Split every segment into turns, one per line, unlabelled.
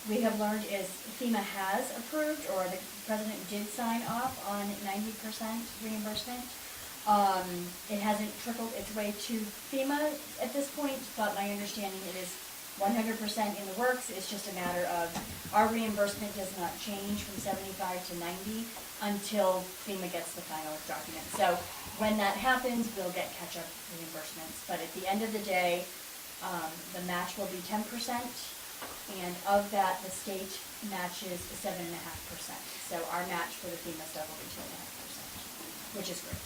we have learned is FEMA has approved, or the president did sign off on 90% reimbursement. It hasn't trickled its way to FEMA at this point, but my understanding it is 100% in the works. It's just a matter of our reimbursement does not change from 75 to 90 until FEMA gets the final document. So when that happens, we'll get catch-up reimbursements. But at the end of the day, the match will be 10%, and of that, the state matches 7.5%. So our match for the FEMA stuff will be 2.5%, which is great.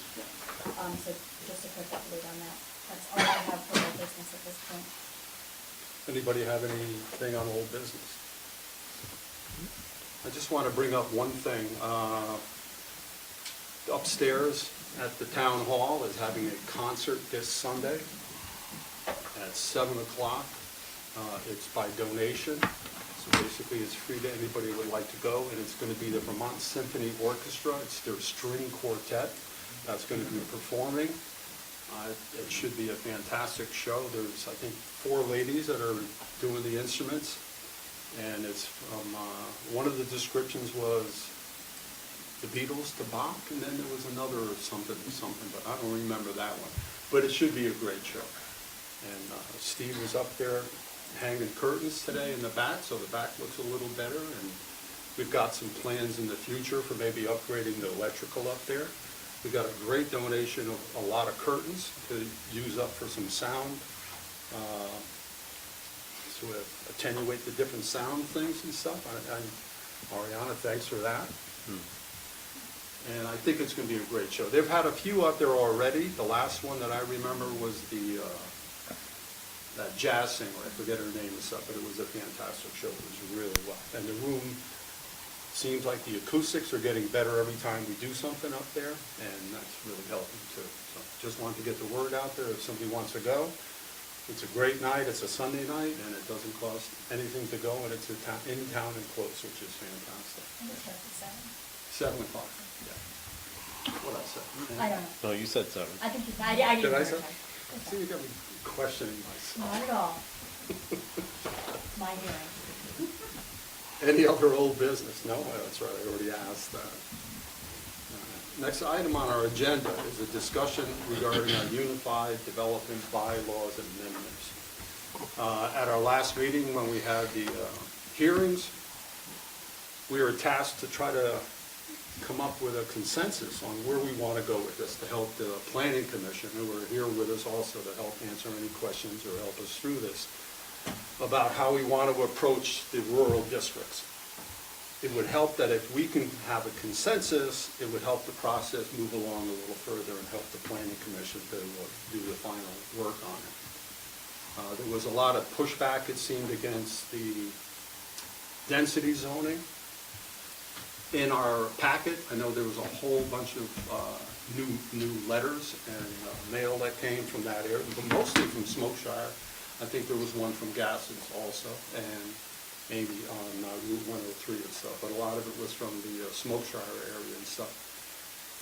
So just a quick update on that. That's all I have for my business at this point.
Anybody have anything on old business? I just want to bring up one thing. Upstairs at the town hall is having a concert this Sunday at 7 o'clock. It's by donation, so basically it's free to anybody who would like to go, and it's going to be the Vermont Symphony Orchestra. It's their string quartet that's going to be performing. It should be a fantastic show. There's, I think, 4 ladies that are doing the instruments, and it's from, one of the descriptions was the Beatles to Bach, and then there was another something, but I don't remember that one. But it should be a great show. And Steve was up there hanging curtains today in the back, so the back looks a little better, and we've got some plans in the future for maybe upgrading the electrical up there. We got a great donation of a lot of curtains to use up for some sound, to attenuate the different sound things and stuff. Ariana, thanks for that. And I think it's going to be a great show. They've had a few out there already. The last one that I remember was that jazz singer. I forget her name and stuff, but it was a fantastic show. It was really well. And the room seems like the acoustics are getting better every time we do something up there, and that's really helping too. So just wanted to get the word out there if somebody wants to go. It's a great night. It's a Sunday night, and it doesn't cost anything to go, and it's in town and close, which is fantastic.
I think it's
7 o'clock. Yeah. What I said.
I don't know.
No, you said 7.
I think I didn't
Did I
hear
say?
it.
See, you got me questioning myself.
Not at all. My hearing.
Any other old business? No, that's right, I already asked that. Next item on our agenda is a discussion regarding our unified development bylaws and amendments. At our last meeting, when we had the hearings, we were tasked to try to come up with a consensus on where we want to go with this to help the Planning Commission, who are here with us also to help answer any questions or help us through this, about how we want to approach the rural districts. It would help that if we can have a consensus, it would help the process move along a little further and help the Planning Commission to do the final work on it. There was a lot of pushback, it seemed, against the density zoning. In our packet, I know there was a whole bunch of new letters and mail that came from that area, but mostly from Smokeshire. I think there was one from Gassens also, and maybe on Route 103 and stuff, but a lot of it was from the Smokeshire area and stuff.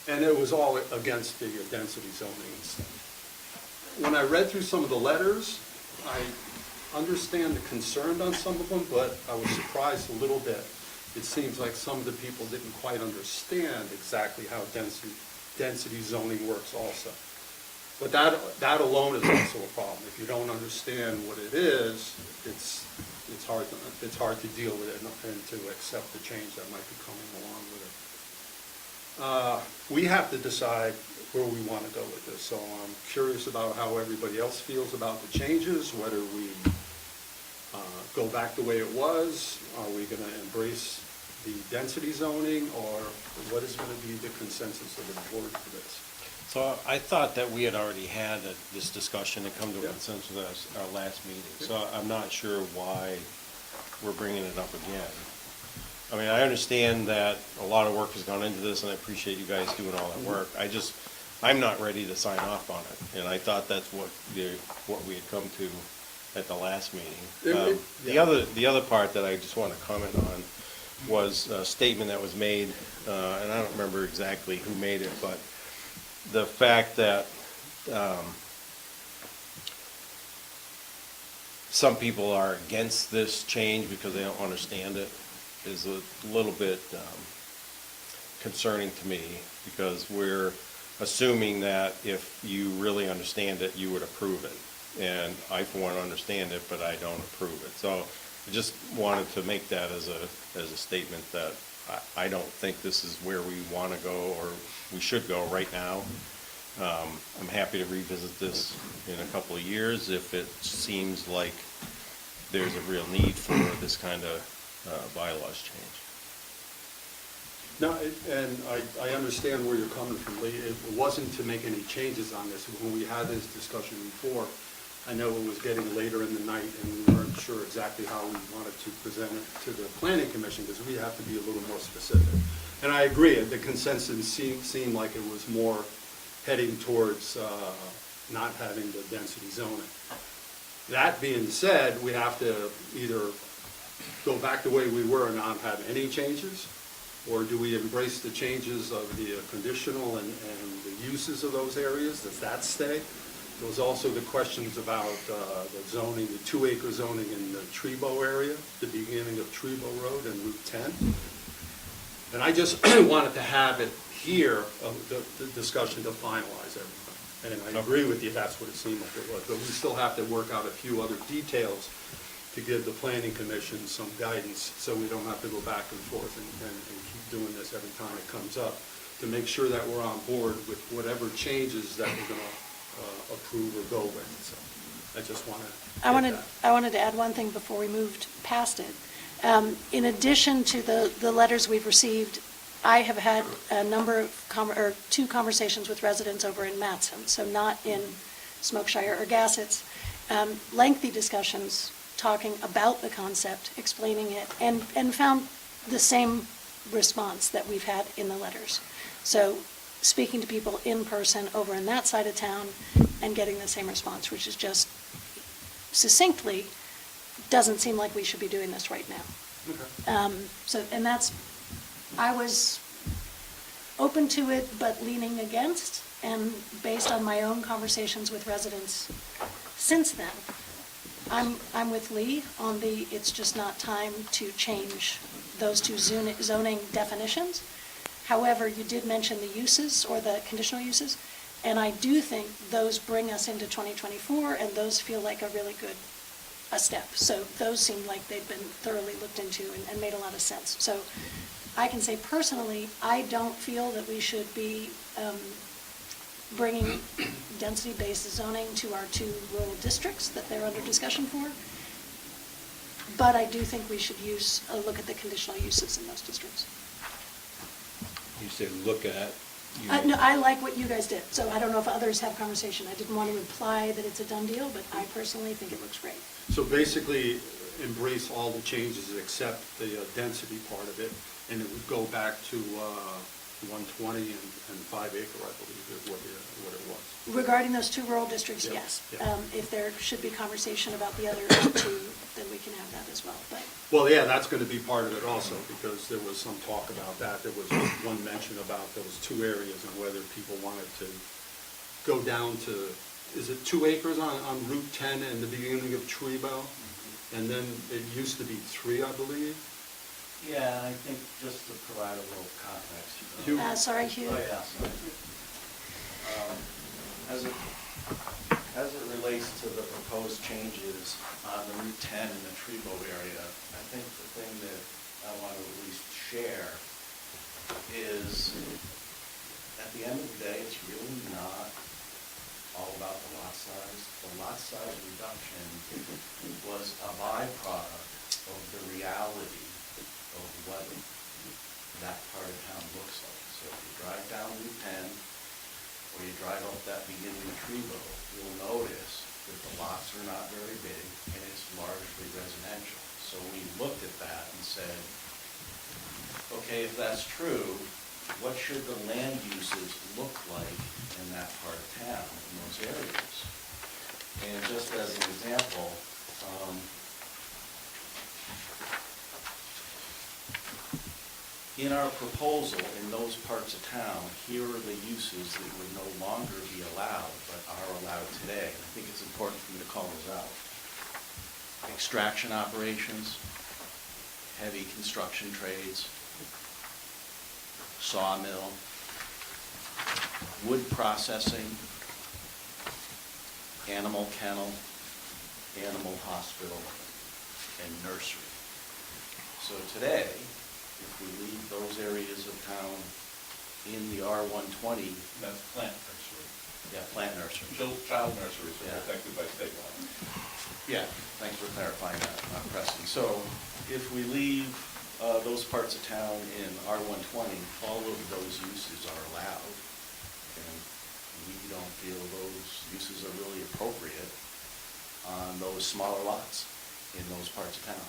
And it was all against the density zoning and stuff. When I read through some of the letters, I understand the concern on some of them, but I was surprised a little bit. It seems like some of the people didn't quite understand exactly how density zoning works also. But that alone is also a problem. If you don't understand what it is, it's hard to deal with it and to accept the change that might be coming along with it. We have to decide where we want to go with this. So I'm curious about how everybody else feels about the changes, whether we go back the way it was, are we going to embrace the density zoning, or what is going to be the consensus of the board for this?
So I thought that we had already had this discussion and come to a consensus at our last meeting. So I'm not sure why we're bringing it up again. I mean, I understand that a lot of work has gone into this, and I appreciate you guys doing all that work. I'm not ready to sign off on it, and I thought that's what we had come to at the last meeting. The other part that I just want to comment on was a statement that was made, and I don't remember exactly who made it, but the fact that some people are against this change because they don't understand it is a little bit concerning to me, because we're assuming that if you really understand it, you would approve it. And I, for one, understand it, but I don't approve it. So I just wanted to make that as a statement that I don't think this is where we want to go or we should go right now. I'm happy to revisit this in a couple of years if it seems like there's a real need for this kind of bylaws change.
No, and I understand where you're coming from, Lee. It wasn't to make any changes on this. When we had this discussion before, I know it was getting later in the night, and we weren't sure exactly how we wanted to present it to the planning commission, because we have to be a little more specific. And I agree, the consensus seemed like it was more heading towards not having the density zoning. That being said, we have to either go back the way we were and not have any changes, or do we embrace the changes of the conditional and the uses of those areas? Does that stay? There was also the questions about the zoning, the 2-acre zoning in the Trebo area, the beginning of Trebo Road and Route 10. And I just wanted to have it here, the discussion to finalize everything. And I agree with you, that's what it seemed like it was. But we still have to work out a few other details to give the planning commission some guidance, so we don't have to go back and forth and keep doing this every time it comes up, to make sure that we're on board with whatever changes that we're going to approve or go with. So I just want to
I wanted to add one thing before we moved past it. In addition to the letters we've received, I have had a number of 2 conversations with residents over in Matson, so not in Smokeshire or Gassets, lengthy discussions talking about the concept, explaining it, and found the same response that we've had in the letters. So speaking to people in person over in that side of town and getting the same response, which is just succinctly, doesn't seem like we should be doing this right now.
Okay.
And that's, I was open to it, but leaning against, and based on my own conversations with residents since then, I'm with Lee on it's just not time to change those 2 zoning definitions. However, you did mention the uses, or the conditional uses, and I do think those bring us into 2024, and those feel like a really good step. So those seem like they've been thoroughly looked into and made a lot of sense. So I can say personally, I don't feel that we should be bringing density-based zoning to our 2 rural districts that they're under discussion for. But I do think we should look at the conditional uses in those districts.
You say look at.
No, I like what you guys did, so I don't know if others have conversation. I didn't want to imply that it's a done deal, but I personally think it looks great.
So basically, embrace all the changes except the density part of it, and it would go back to 120 and 5 acre, I believe, is what it was.
Regarding those 2 rural districts,
Yeah,
yes.
yeah.
If there should be conversation about the other 2, then we can have that as well. But
Well, yeah, that's going to be part of it also, because there was some talk about that. There was one mention about those 2 areas and whether people wanted to go down to, is it 2 acres on Route 10 in the beginning of Trebo? And then it used to be 3, I believe.
Yeah, I think just to provide a little context.
Hugh?
sorry, Hugh.
Oh, yeah, sorry. As it relates to the proposed changes on the Route 10 in the Trebo area, I think the thing that I want to at least share is, at the end of the day, it's really not all about the lot size. The lot size reduction was a byproduct of the reality of what that part of town looks like. So if you drive down Route 10, or you drive up that beginning of Trebo, you'll notice that the lots are not very big, and it's largely residential. So we looked at that and said, okay, if that's true, what should the land uses look like in that part of town, in those areas? And just as an example, in our proposal, in those parts of town, here are the uses that would no longer be allowed, but are allowed today. I think it's important for me to call those out. extraction operations, heavy construction trades, sawmill, wood processing, animal kennel, animal hospital, and nursery. So today, if we leave those areas of town in the R120,
That's plant nursery.
yeah, plant nursery.
Child nurseries are
Yeah.
protected by state law.
Yeah, thanks for clarifying that, Preston. So if we leave those parts of town in R120, all of those uses are allowed. And we don't feel those uses are really appropriate on those smaller lots in those parts of town.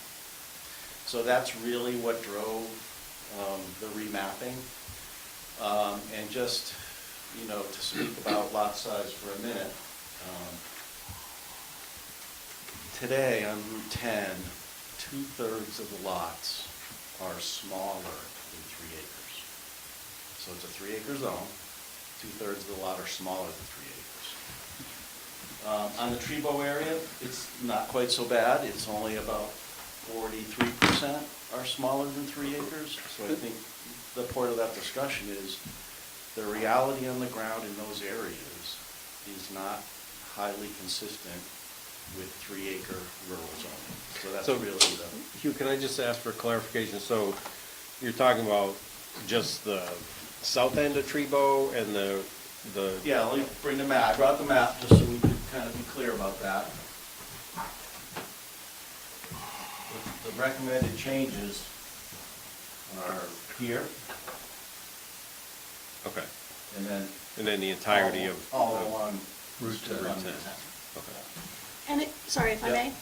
So that's really what drove the remapping. And just, you know, to speak about lot size for a minute, today on Route 10, 2/3 of the lots are smaller than 3 acres. So it's a 3-acre zone, 2/3 of the lot are smaller than 3 acres. On the Trebo area, it's not quite so bad, it's only about 43% are smaller than 3 acres. So I think the point of that discussion is the reality on the ground in those areas is not highly consistent with 3-acre rural zoning. So that's
So-
really the.
Hugh, can I just ask for clarification? So you're talking about just the south end of Trebo and the,
Yeah, let me bring the map. I brought the map just so we could kind of be clear about that. The recommended changes are here,
okay,
and then.
and then the entirety of.
All along.
Route 10.
along
Route 10.
Okay.
And sorry, if I
Yep.
may,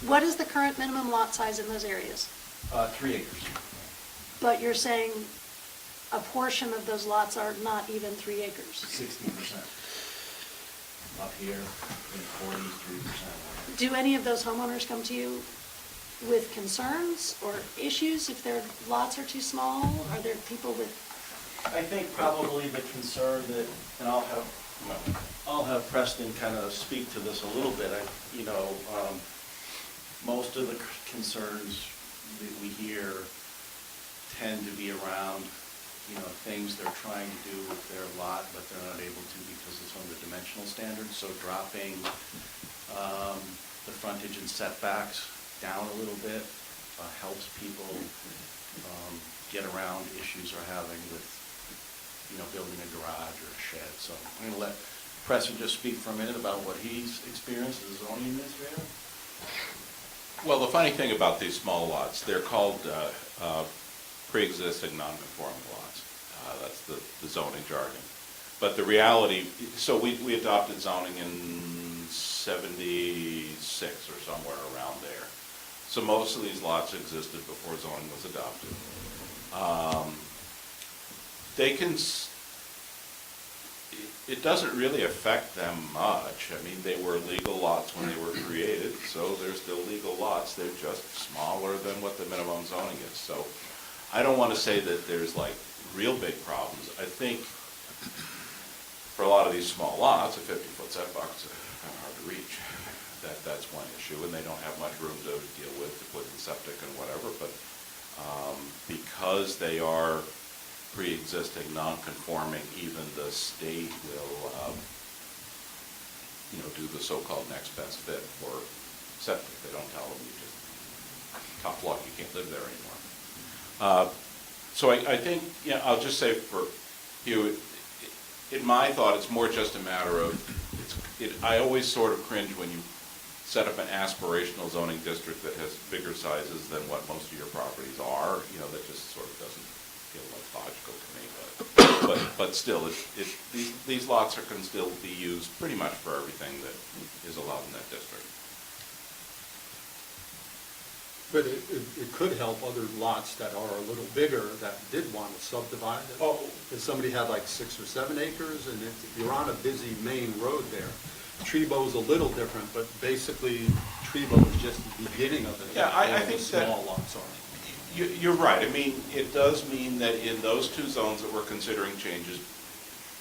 what is the current minimum lot size in those areas?
3 acres.
But you're saying a portion of those lots are not even 3 acres.
60%. Up here, and 43%.
Do any of those homeowners come to you with concerns or issues if their lots are too small? Are there people with,
I think probably the concern that, and I'll have Preston kind of speak to this a little bit. Most of the concerns that we hear tend to be around, things they're trying to do with their lot, but they're not able to because it's under dimensional standards. So dropping the frontage and setbacks down a little bit helps people get around issues they're having with, building a garage or a shed. So I'm going to let Preston just speak for a minute about what he's experienced as a zoning administrator.
Well, the funny thing about these small lots, they're called pre-existing non-conforming lots. That's the zoning jargon. But the reality, so we adopted zoning in 76 or somewhere around there. So most of these lots existed before zoning was adopted. It doesn't really affect them much. I mean, they were legal lots when they were created, so they're still legal lots. They're just smaller than what the minimum zoning is. So I don't want to say that there's like real big problems. I think for a lot of these small lots, a 50-foot setback's kind of hard to reach. That's one issue, and they don't have much room to deal with the septic and whatever. But because they are pre-existing, non-conforming, even the state will, do the so-called next best fit for septic. They don't tell them, you just, tough luck, you can't live there anymore. So I think, I'll just say for you, in my thought, it's more just a matter of, I always sort of cringe when you set up an aspirational zoning district that has bigger sizes than what most of your properties are, that just sort of doesn't feel like logical to me, but still, these lots can still be used pretty much for everything that is allowed in that district.
But it could help other lots that are a little bigger that did want to subdivide it.
Oh.
If somebody had like 6 or 7 acres, and if you're on a busy main road there, Trebo's a little different, but basically Trebo is just the beginning of it.
Yeah, I
where
think
the
that-
small lots are.
You're right. I mean, it does mean that in those two zones that we're considering changes,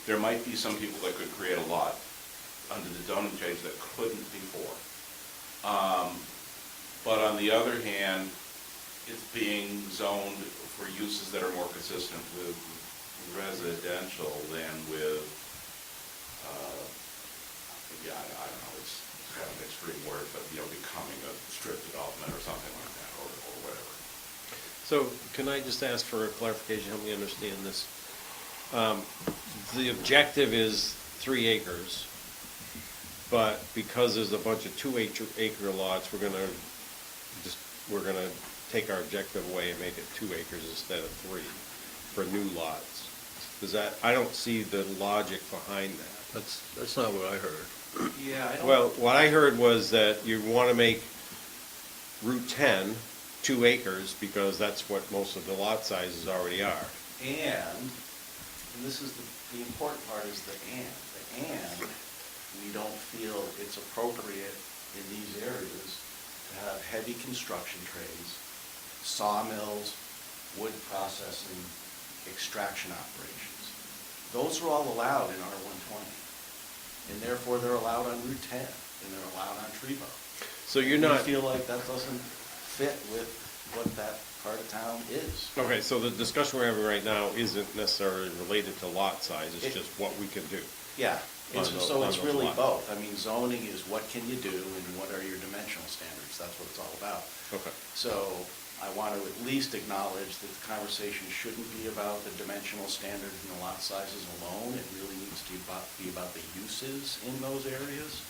there might be some people that could create a lot under the zoning change that couldn't before. on the other hand, it's being zoned for uses that are more consistent with residential than with, I don't know, it's kind of an extreme word, but, becoming a strip development or something like that, or whatever.
So can I just ask for a clarification, help me understand this? The objective is 3 acres, but because there's a bunch of 2-acre lots, we're gonna take our objective away and make it 2 acres instead of 3 for new lots. I don't see the logic behind that.
That's not what I heard.
Yeah, I don't.
Well, what I heard was that you want to make Route 10 2 acres because that's what most of the lot sizes already are.
And this is the important part is the and, we don't feel it's appropriate in these areas to have heavy construction trades, sawmills, wood processing, extraction operations. Those are all allowed in R120, and therefore they're allowed on Route 10, and they're allowed on Trebo.
So you're not,
We feel like that doesn't fit with what that part of town is.
okay, so the discussion we're having right now isn't necessarily related to lot size, it's just what we can do.
Yeah,
On those-
so
on
it's
those
really
lots.
both. I mean, zoning is what can you do and what are your dimensional standards, that's what it's all about.
Okay.
So I want to at least acknowledge that the conversation shouldn't be about the dimensional standards and the lot sizes alone. It really needs to be about the uses in those areas.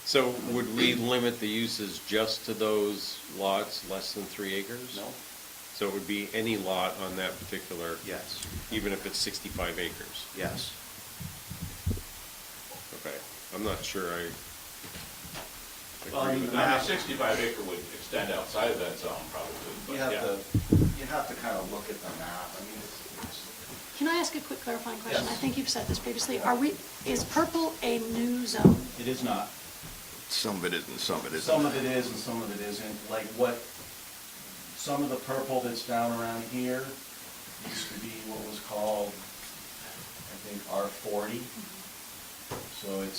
So would we limit the uses just to those lots less than 3 acres?
No?
So it would be any lot on that particular,
Yes,
even if it's 65 acres?
yes.
Okay, I'm not sure I
Well, I
agree
mean,
with
the
that.
map-
65 acre would extend outside of that zone probably, but
You have to kind of look at the map. I mean, it's
Can I ask a quick clarifying question?
Yes.
I think you've said this previously. Is purple a new zone?
it is not.
Some of it isn't, some of it isn't.
Some of it is and some of it isn't. Like some of the purple that's down around here used to be what was called, I think, R40. So it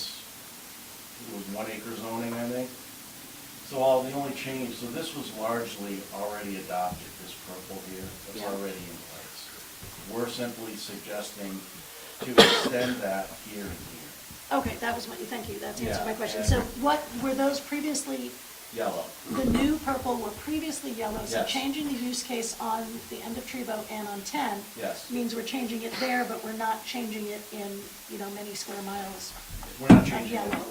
was 1 acre zoning, I think. So the only change, so this was largely already adopted, this purple here, that's
Yeah.
already in place. We're simply suggesting to extend that here and here.
Okay, thank you, that's answered my
Yeah,
question.
and-
So what, were those previously,
Yellow.
the new purple were previously yellow? So
Yes.
changing the use case on the end of Trebo and on 10
Yes.
means we're changing it there, but we're not changing it in, many square miles
We're not
of
changing it
yellow.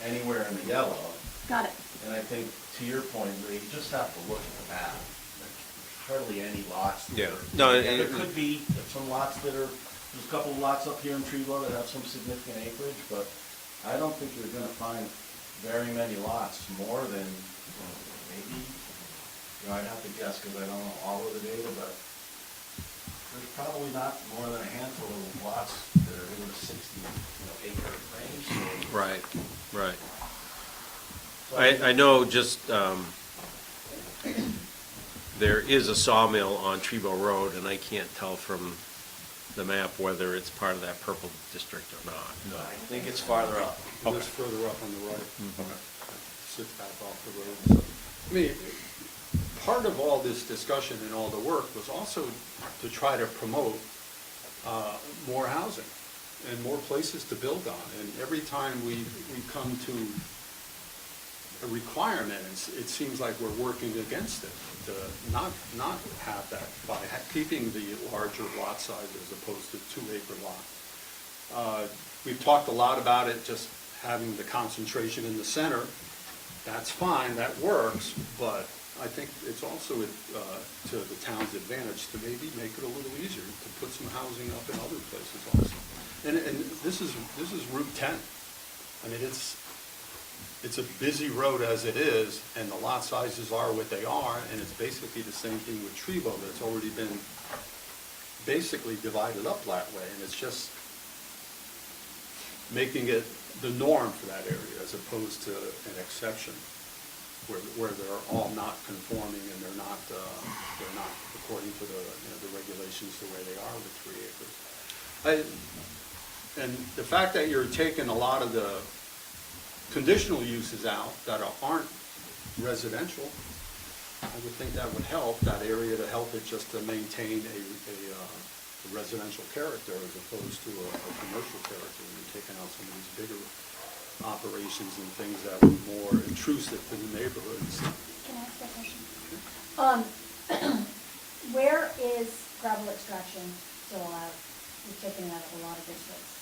anywhere in the yellow.
Got it.
And I think, to your point, Lee, you just have to look at the map. There's hardly any lots. that
Yeah.
are-
No,
And there could be some lots there's a couple of lots up here in Trebo that have some significant acreage, but I don't think you're gonna find very many lots, more than, maybe, I'd have to guess, because I don't know all of the data, but there's probably not more than a handful of lots that are in the 60, acre range.
Right, right.
So
I know just, there is a sawmill on Trebo Road, and I can't tell from the map whether it's part of that purple district or not.
I think it's farther up.
It's further up on the right. Sits back off the road. So, I mean, part of all this discussion and all the work was also to try to promote more housing and more places to build on. And every time we come to a requirement, it seems like we're working against it, to not have that by keeping the larger lot size as opposed to 2-acre lot. We've talked a lot about it, just having the concentration in the center. That's fine, that works, but I think it's also to the town's advantage to maybe make it a little easier to put some housing up in other places also. And this is Route 10. I mean, it's a busy road as it is, and the lot sizes are what they are, and it's basically the same thing with Trebo, that's already been basically divided up that way, and it's just making it the norm for that area as opposed to an exception where they're all not conforming and they're not according to the regulations the way they are with 3 acres. And the fact that you're taking a lot of the conditional uses out that aren't residential, I would think that would help, that area to help it just to maintain a residential character as opposed to a commercial character. When you're taking out some of these bigger operations and things that were more intrusive to the neighborhoods.
Can I ask that question? Where is gravel extraction still allowed? You've taken it out of a lot of districts.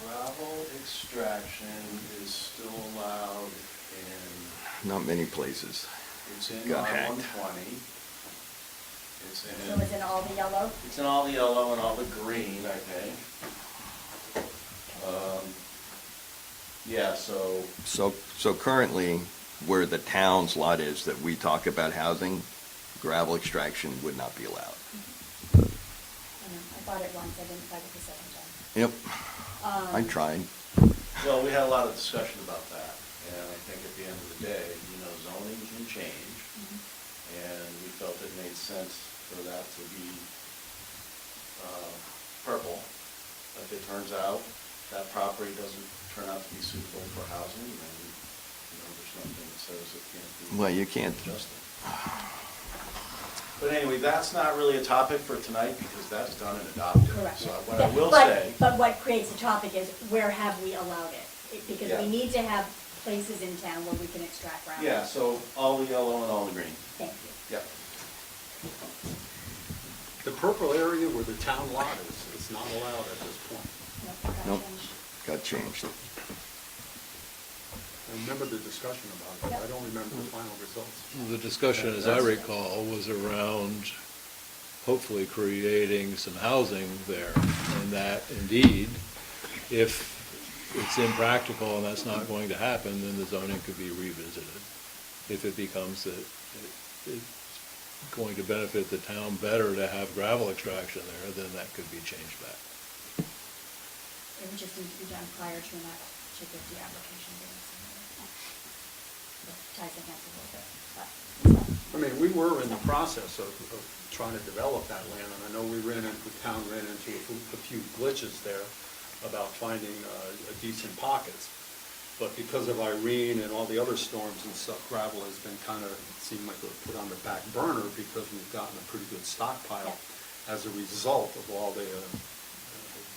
Gravel extraction is still allowed in,
Not many places.
it's in
Got hacked.
R-120.
So is it all the yellow?
It's in all the yellow and all the green, I think. Yeah,
So currently, where the town's lot is that we talk about housing, gravel extraction would not be allowed.
I thought it once, I didn't fight it the second time.
Yep, I tried.
well, we had a lot of discussion about that, and I think at the end of the day, zoning can change, and we felt it made sense for that to be purple. If it turns out that property doesn't turn out to be suitable for housing, then, there's nothing that says it can't be.
Well, you can't.
Adjusted. But anyway, that's not really a topic for tonight, because that's done and adopted.
Correct.
So what I will
But-
say.
But what creates the topic is, where have we allowed it? Because
Yeah.
we need to have places in town where we can extract gravel.
Yeah, so all the yellow and all the green.
Thank you.
Yep.
The purple area where the town lot is not allowed at this point.
Nope. Got changed.
I remember the discussion about it, but I don't remember the final results.
The discussion, as I recall, was around hopefully creating some housing there, and that indeed, if it's impractical and that's not going to happen, then the zoning could be revisited. If it becomes that it's going to benefit the town better to have gravel extraction there, then that could be changed back.
It would just need to be done prior to an Act 250 application being submitted. Ties the hands a little bit, but.
I mean, we were in the process of trying to develop that land, and I know the town ran into a few glitches there about finding decent pockets. But because of Irene and all the other storms and stuff, gravel has been kind of, seemed like it was put on the back burner because we've gotten a pretty good stockpile as a result of all the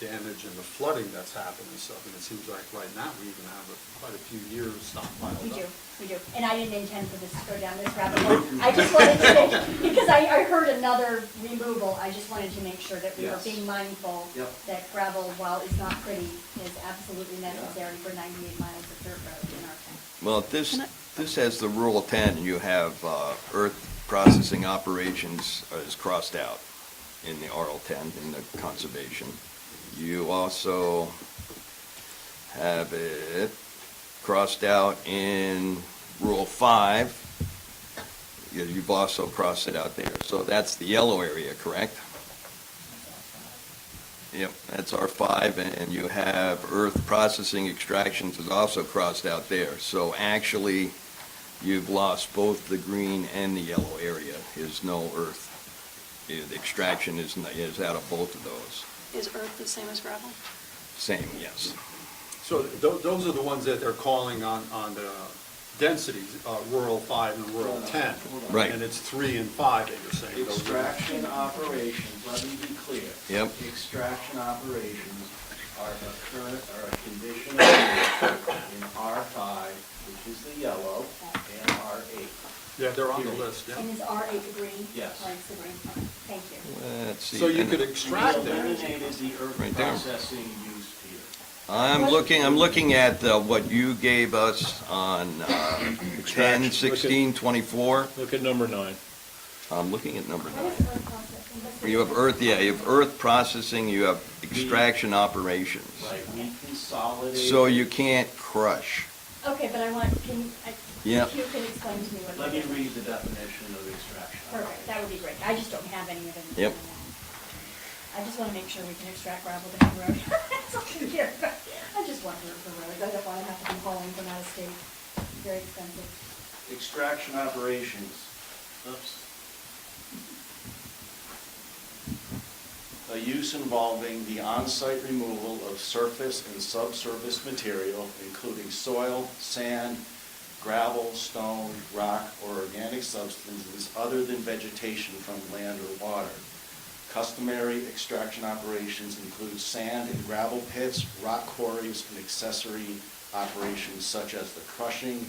damage and the flooding that's happened and stuff. And it seems like right now we even have quite a few years stockpiled up.
We do. And I didn't intend for this to go down this rabbit hole. I just wanted to make, because I heard another removal, I just wanted to make sure that we were
Yes.
being mindful
Yep.
that gravel, while it's not pretty, is absolutely necessary for 98 miles of dirt road in our town.
Well, this has the Rule 10, and you have earth processing operations is crossed out in the RL10, in the conservation. You also have it crossed out in Rule 5. You've also crossed it out there. So that's the yellow area, correct? Yep, that's R5, and you have earth processing extractions is also crossed out there. So actually, you've lost both the green and the yellow area. Is no earth. The extraction is out of both of those.
Is earth the same as gravel?
Same, yes.
So those are the ones that they're calling on the densities, rural 5 and rural 10.
Right.
And it's 3 and 5 that you're saying. Those are-
Extraction operations, let me be clear.
Yep.
Extraction operations are a condition of use in R5, which is the yellow, and R8.
Yeah, they're on the list, yeah.
And is R8 the green?
Yes.
R8's the green, okay, thank you.
Let's see.
So you
and
could extract
We
it.
eliminated the earth
Right there.
processing use here.
I'm looking at what you gave us on 10, 16, 24.
Look at number 9.
I'm looking at number
What
9.
is earth processing? What's the
You have
difference?
you have earth processing, you have extraction operations.
Right, we consolidated.
So you can't crush.
Okay, but I want,
Yeah.
if you can explain to me what
Let
the
me
difference.
read the definition of extraction.
Perfect, that would be great. I just don't have any of it.
Yep.
I just want to make sure we can extract gravel down the road. That's all I'm here. I just want the road. I don't want to have to be hauling from out of state. Very expensive.
Extraction operations. Oops. A use involving the on-site removal of surface and subsurface material, including soil, sand, gravel, stone, rock, or organic substances other than vegetation from land or water. Customary extraction operations include sand and gravel pits, rock quarries, and accessory operations such as the crushing,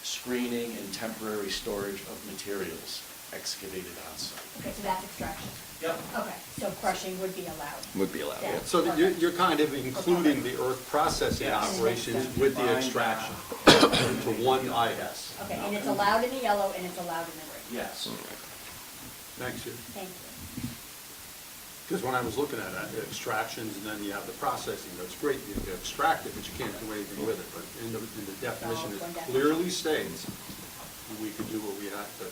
screening, and temporary storage of materials excavated on site.
Okay, so that's extraction.
Yep.
Okay, so crushing would be allowed.
Would be allowed, yeah.
So that you're kind of including the earth processing
Yes.
operations with the
Combine
extraction
that.
into one item.
Yes.
Okay, and it's allowed in the yellow and it's allowed in the red.
Yes.
Thanks, you.
Thank you.
Because when I was looking at it, extractions, and then you have the processing, that's great, you can extract it, but you can't do anything with it. But in the definition, it clearly states, we could do what we have to, you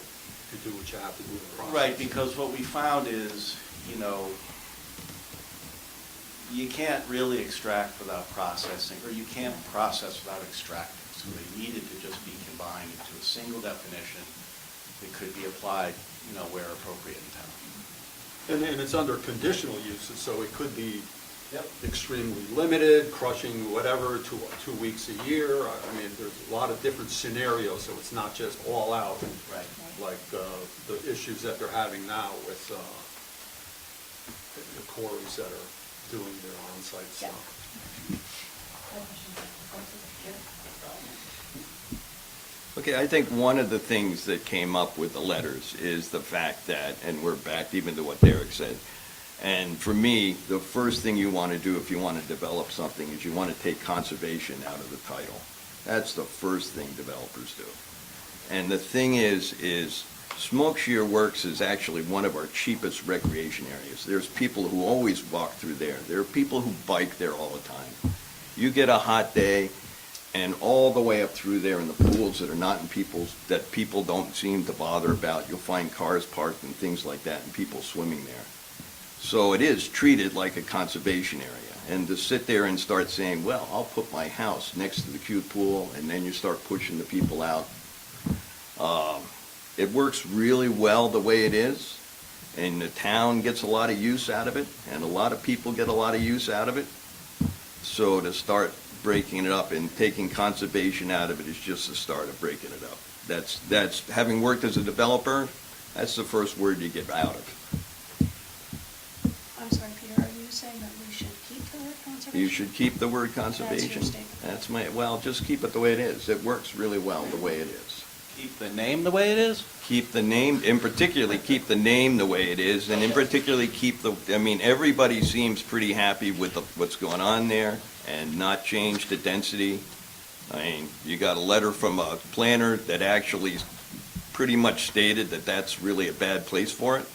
could do what you have to do in the process.
Right, because what we found is, you know, you can't really extract without processing, or you can't process without extracting. So they needed to just be combined into a single definition that could be applied, you know, where appropriate in town.
And it's under conditional uses, so it could be
Yep.
extremely limited, crushing whatever, 2 weeks a year. I mean, there's a lot of different scenarios, so it's not just all out.
Right.
Like the issues that they're having now with the quarries that are doing their on-site
Yeah.
stuff.
Okay, I think one of the things that came up with the letters is the fact that, and we're back even to what Derek said, and for me, the first thing you want to do if you want to develop something is you want to take conservation out of the title. That's the first thing developers do. And the thing is Smoke Shear Works is actually one of our cheapest recreation areas. There's people who always walk through there. There are people who bike there all the time. You get a hot day, and all the way up through there in the pools that are not in that people don't seem to bother about, you'll find cars parked and things like that, and people swimming there. So it is treated like a conservation area. And to sit there and start saying, well, I'll put my house next to the cute pool, and then you start pushing the people out. It works really well the way it is, and the town gets a lot of use out of it, and a lot of people get a lot of use out of it. So to start breaking it up and taking conservation out of it is just the start of breaking it up. That's having worked as a developer, that's the first word you get out of.
I'm sorry, Peter, are you saying that we should keep the word conservation?
You should keep the word conservation.
That's your statement.
Well, just keep it the way it is. It works really well the way it is.
Keep the name the way it is?
Keep the name, in particularly, keep the name the way it is, and in particularly everybody seems pretty happy with what's going on there, and not change the density. I mean, you got a letter from a planner that actually pretty much stated that that's really a bad place for it,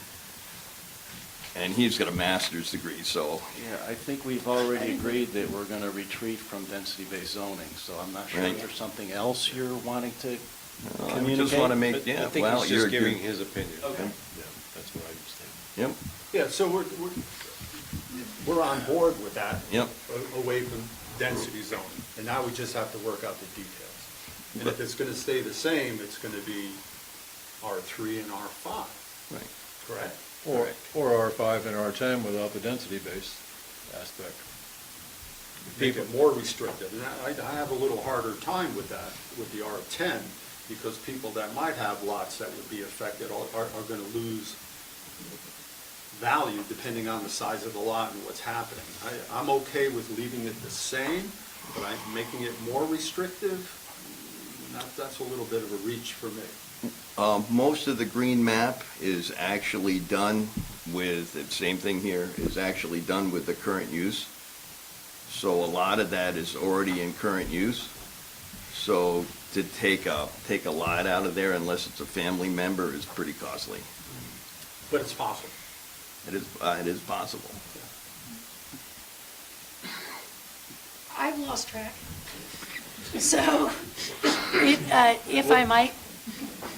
and he's got a master's degree, so.
Yeah, I think we've already agreed that we're going to retreat from density-based zoning, so I'm not sure
Right.
if there's something else you're wanting to
I
communicate.
just want to make,
But I
yeah,
think
well,
he's
you're.
just giving his opinion.
Okay.
Yeah, that's what I was thinking.
Yep,
Yeah, so we're on board with that.
Yep.
Away from density zoning, and now we just have to work out the details. And if it's gonna stay the same, it's gonna be R3 and R5,
right.
correct?
Or R5 and R10 without the density-based aspect.
Make it more restrictive, and I have a little harder time with that, with the R10, because people that might have lots that would be affected are gonna lose value depending on the size of the lot and what's happening. I'm okay with leaving it the same, but I'm making it more restrictive, that's a little bit of a reach for me.
Most of the green map is actually done with, the same thing here, is actually done with the current use. So a lot of that is already in current use. So to take a lot out of there unless it's a family member is pretty costly.
But it's possible.
It is possible.
I've lost track. So, if I might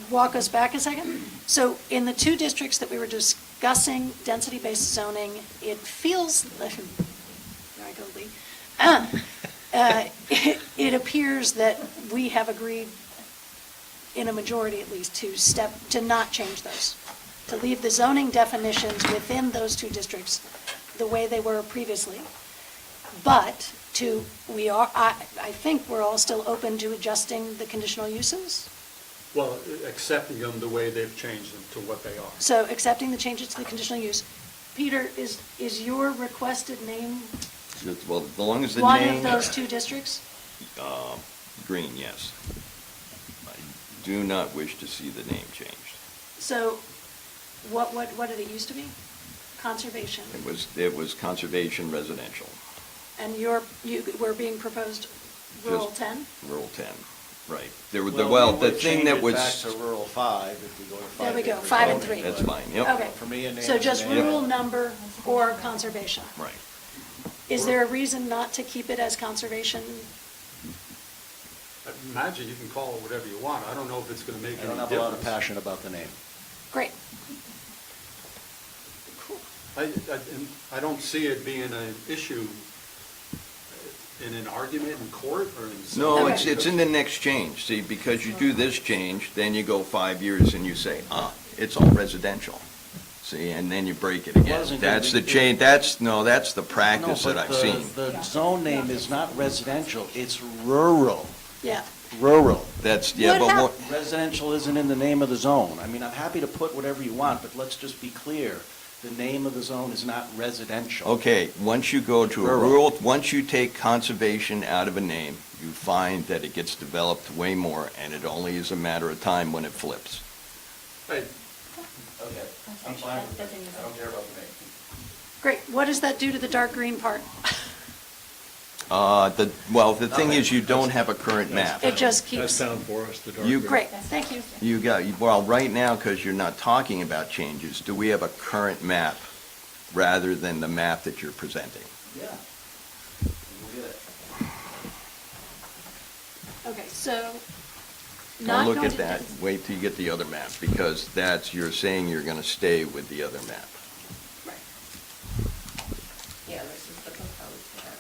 walk us back a second. So in the two districts that we were discussing, density-based zoning, it feels, there I go, Lee. It appears that we have agreed, in a majority at least, to not change those, to leave the zoning definitions within those two districts the way they were previously. But I think we're all still open to adjusting the conditional uses.
Well, accepting them the way they've changed them to what they are.
So accepting the changes to the conditional use. Peter, is your requested name
Well, as long as the
one of
name,
those two districts?
green, yes. I do not wish to see the name changed.
So what did it used to be? Conservation.
It was conservation residential,
And we're being proposed rural
Just-
10?
rural 10, right. There were,
Well,
well,
we
the
would
thing
change
that
it
was.
back to rural 5 if we go to 5.
There we go,
acre
5 and
zoning,
3.
That's
but
fine, yep.
Okay.
For me, a name
So
is a
just
name.
rural number or conservation?
Right.
Is there a reason not to keep it as conservation?
Imagine you can call it whatever you want. I don't know if it's going to make
I
any
don't
difference.
have a lot of passion about the name.
Great. Cool.
And I don't see it being an issue in an argument in court or in.
No,
Okay.
it's in the next change, see, because you do this change, then you go 5 years and you say, it's all residential. See, and then you break it again.
wasn't gonna
That's
be-
the change, that's the practice
No,
that
but
I've seen.
The zone name is not residential, it's rural.
Yeah.
Rural.
That's, yeah,
What
but
hap-
what,
Residential isn't in the name of the zone. I mean, I'm happy to put whatever you want, but let's just be clear. The name of the zone is not residential.
okay, once you go to a
Rural.
rural, once you take conservation out of a name, you find that it gets developed way more, and it only is a matter of time when it flips.
Hey,
Okay, I'm fine with that. I don't care about the name.
Great. What does that do to the dark green part?
The thing is, you don't have a current map.
It just
That's
keeps,
Town Forest, the dark.
You-
green.
great, thank you.
Well, right now, because you're not talking about changes, do we have a current map rather than the map that you're presenting?
Yeah. We'll get it.
Okay, so
Don't
not
look
going
at
to.
that, wait till you get the other map, because you're saying you're going to stay with the other map.
Right.
Yeah, this is the proposed map.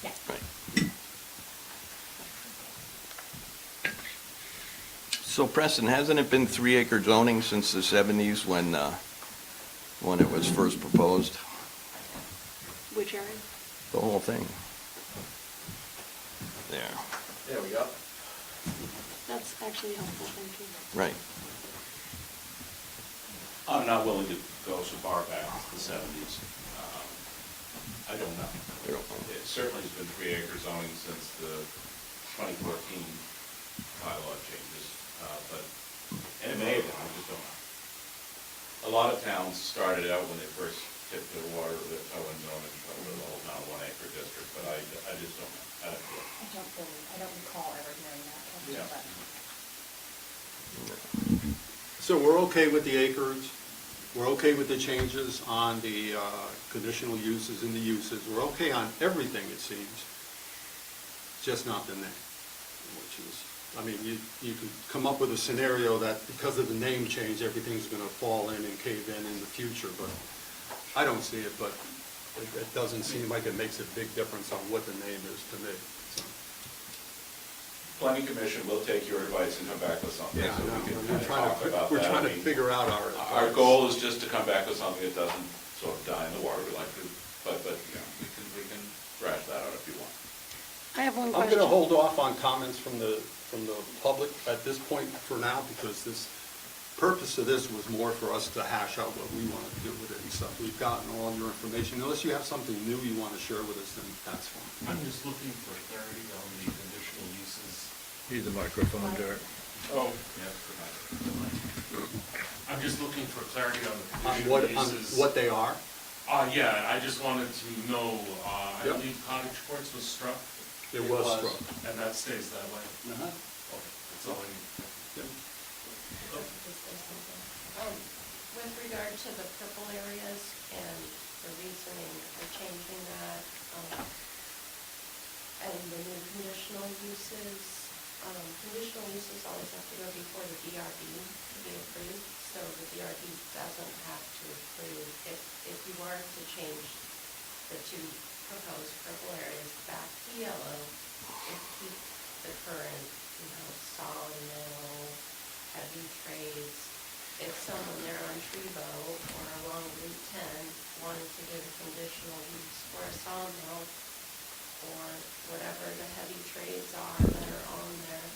Yeah.
Right. So Preston, hasn't it been 3-acre zoning since the 70s when it was first proposed?
Which area?
The whole thing. There,
There we go.
That's actually helpful, thank you.
right.
I'm not willing to go so far back as the 70s. I don't know.
You don't know.
It certainly has been 3-acre zoning since the 2014 bylaw changes, and it may have been, I just don't know. A lot of towns started out when they first hit the water, the Owen zone, and the whole town 1-acre district, but I just don't know. I don't know.
I don't recall ever hearing that.
Yeah.
but-
So we're okay with the acreage, we're okay with the changes on the conditional uses and the uses, we're okay on everything, it seems, just not the name, which is, I mean, you could come up with a scenario that because of the name change, everything's gonna fall in and cave in the future, but I don't see it, but it doesn't seem like it makes a big difference on what the name is to me, so.
Planning Commission will take your advice and come back with something,
Yeah,
so we can
we're
kind of
trying
talk about that.
we're trying
I
to
mean,
figure out
Our goal is just to come back with something that doesn't sort of die in the water, we like to, but, you know, we can thrash that out if you want.
I have one
I'm
question.
going to hold off on comments from the public at this point for now, because this purpose of this was more for us to hash out what we want to do with it and stuff. We've gotten all your information. Unless you have something new you want to share with us, then that's fine.
I'm just looking for clarity on the conditional uses.
Need the microphone, Derek.
Oh. Yeah.
I'm just looking for clarity on the
On
conditional
on
uses.
what they are.
Yeah, I just wanted to know, I
Yep.
believe cottage courts was struck,
It
It
was
was.
struck.
and that stays that way.
Uh-huh.
Okay, that's all I need.
With regard to the purple areas and the reasoning for changing that, and the new conditional uses always have to go before the DRB to be approved, so the DRB doesn't have to approve. If you were to change the two proposed purple areas back to yellow, and keep the current, sawmill, heavy trades, if someone there on Trebo or along Route 10 wanted to give a conditional use for a sawmill, or whatever the heavy trades are that are on there,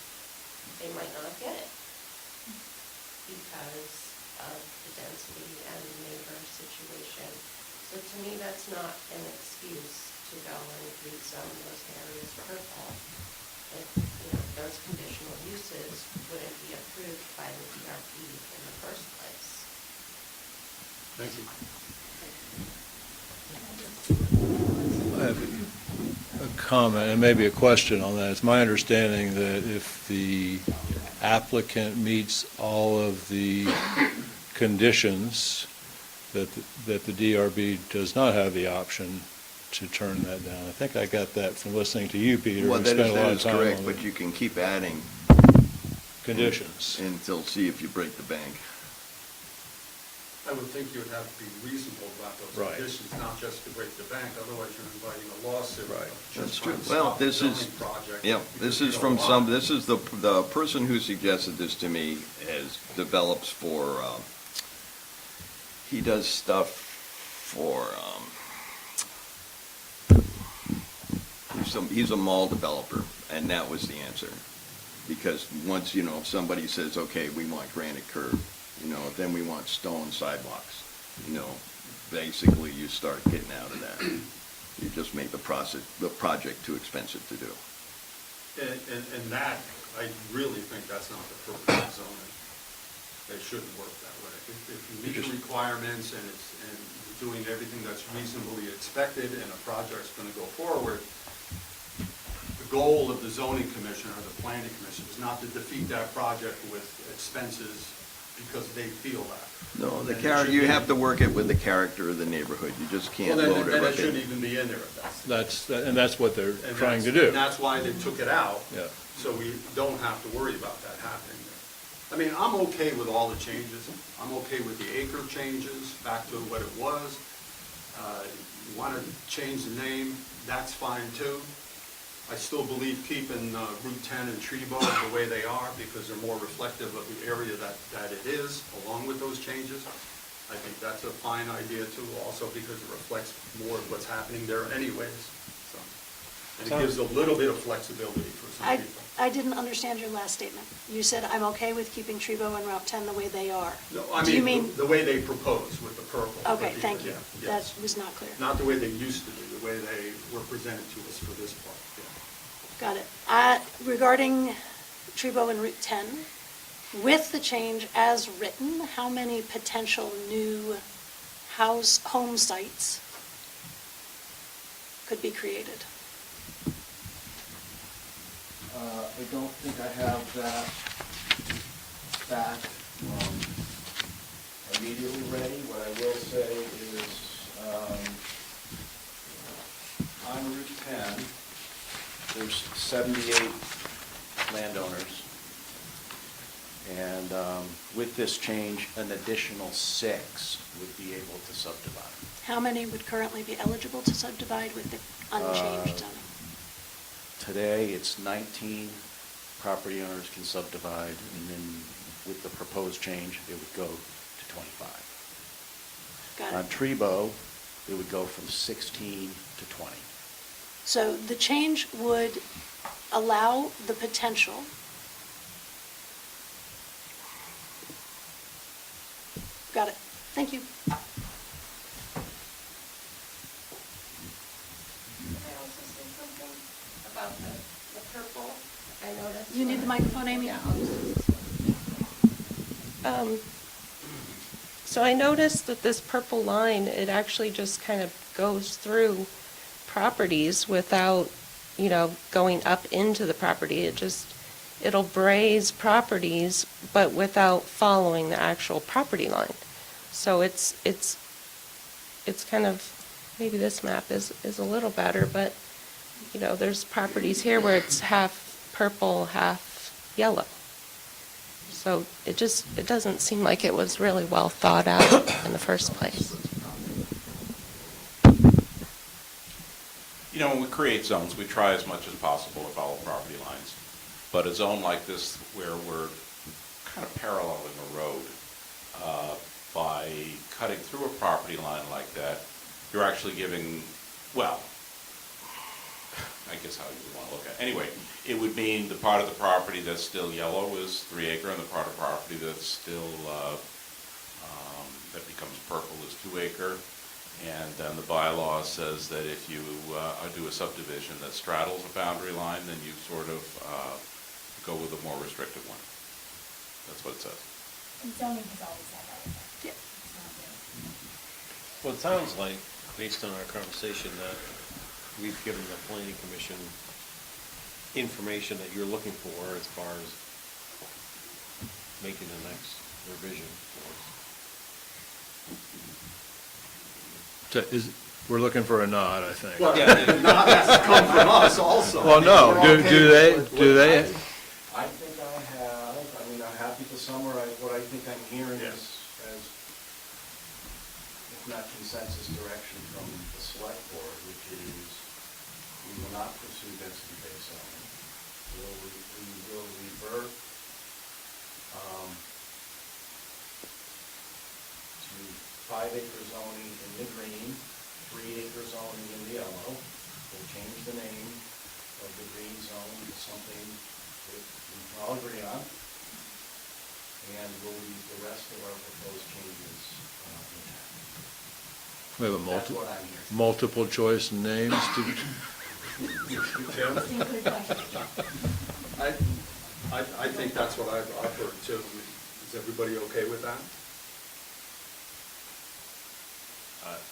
they might not get it because of the density and the neighbor situation. So to me, that's not an excuse to go and rezone those areas purple. If, those conditional uses wouldn't be approved by the DRB in the first place.
Thank you.
I have a comment and maybe a question on that. It's my understanding that if the applicant meets all of the conditions, that the DRB does not have the option to turn that down. I think I got that from listening to you, Peter.
Well,
We
that
spent a lot
is
of time
correct,
on
but
the
you can keep adding
conditions.
until see if you break the bank.
I would think you would have to be reasonable about those
Right.
conditions, not just to break the bank, otherwise you're inviting a lawsuit.
Right.
That's
Just
true.
trying to
Well,
stop the
this is,
zoning project
yeah,
because
this
you
is
don't
from
want
some,
it.
this is the person who suggested this to me as develops for, he does stuff for, he's a mall developer, and that was the answer. Because once, somebody says, okay, we want granite curb, then we want stone sidewalks, basically you start getting out of that. You just make the project too expensive to do.
And that, I really think that's not the purpose of zoning. They shouldn't work that way. If you meet the requirements and you're doing everything that's reasonably expected and a project's gonna go forward, the goal of the zoning commission or the planning commission is not to defeat that project with expenses because they feel that.
No, the
And it
character,
should
you
be-
have to work it with the character of the neighborhood. You just can't
Well,
load it
then
right
it shouldn't
in.
even be in there if that's.
And that's what they're
and
trying to
that's-
do.
And that's why they took it out.
Yeah.
So we don't have to worry about that happening there. I mean, I'm okay with all the changes. I'm okay with the acre changes back to what it was. You want to change the name, that's fine too. I still believe keeping Route 10 and Trebo the way they are because they're more reflective of the area that it is, along with those changes. I think that's a fine idea too, also because it reflects more of what's happening there anyways. So, and it gives a little bit of flexibility for some people.
I didn't understand your last statement. You said, I'm okay with keeping Trebo and Route 10 the way they are.
No, I
Do you
mean,
mean?
the way they propose with the purple.
Okay,
with the-
thank you.
yeah,
That
yes.
was not clear.
Not the way they used to be, the way they were presented to us for this part, yeah.
Got it. Regarding Trebo and Route 10, with the change as written, how many potential new home sites could be created?
I don't think I have that fact immediately ready. What I will say is, on Route 10, there's 78 landowners. And with this change, an additional 6 would be able to subdivide.
How many would currently be eligible to subdivide with the unchanged zoning?
Today, it's 19 property owners can subdivide, and then with the proposed change, it would go to 25.
Got
On
it.
Trebo, it would go from 16 to 20.
So the change would allow the potential Got it. Thank you.
Can I also say something about the purple? I noticed.
You need the microphone, Amy?
Yeah, I'll just use this one. So I noticed that this purple line, it actually just kind of goes through properties without, going up into the property. It'll braze properties, but without following the actual property line. So it's kind of, maybe this map is a little better, but, there's properties here where it's half purple, half yellow. So it doesn't seem like it was really well thought out in the first place.
When we create zones, we try as much as possible to follow property lines. But a zone like this, where we're kind of paralleling a road, by cutting through a property line like that, you're actually giving, well, I guess how you want to look at it. Anyway, it would mean the part of the property that's still yellow is 3 acre, and the part of property that's still, that becomes purple is 2 acre. And then the bylaw says that if you do a subdivision that straddles a boundary line, then you sort of go with a more restrictive one. That's what it says.
And zoning has always had that effect.
Yeah.
It's not new.
Well, it sounds like, based on our conversation, that we've given the planning commission information that you're looking for as far as making the next revision for us.
We're looking for a nod, I think.
Well,
Yeah.
not has to come from us also.
Well, no,
We're okay
do they,
with-
do they?
I think I'm happy to summarize what I think I'm hearing
Yeah.
as, if not consensus direction from the select board, which is we will not pursue density-based zoning. We will revert to 5-acre zoning in the green, 3-acre zoning in the yellow. We'll change the name of the green zone to something that we can all agree on. And we'll leave the rest of our proposed changes intact.
We have a
That's what I'm hearing.
multiple choice names to,
Tim?
Just include language.
I think that's what I've heard too. Is everybody okay with that?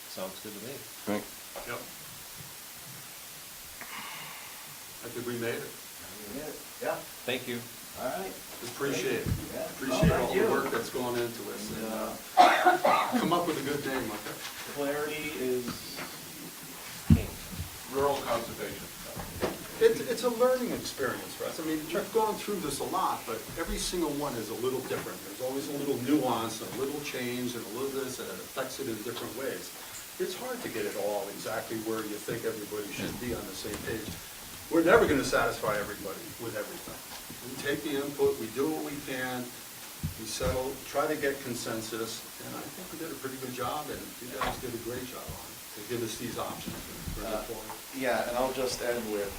Sounds good to me.
Right.
Yep. I think we made it.
Yeah,
Thank you.
all right.
Appreciate it.
Yeah.
Appreciate
Oh,
all
thank
the
you.
work that's gone into this. And,
And
come up with a good name like that.
clarity is
Rural conservation.
It's a learning experience for us. I mean, we've gone through this a lot, but every single one is a little different. There's always a little nuance, and a little change, and a little this, and it affects it in different ways. It's hard to get it all exactly where you think everybody should be on the same page. We're never gonna satisfy everybody with everything. We take the input, we do what we can, we settle, try to get consensus, and I think we did a pretty good job, and you guys did a great job on it, to give us these options to bring it forward.
Yeah, and I'll just end with,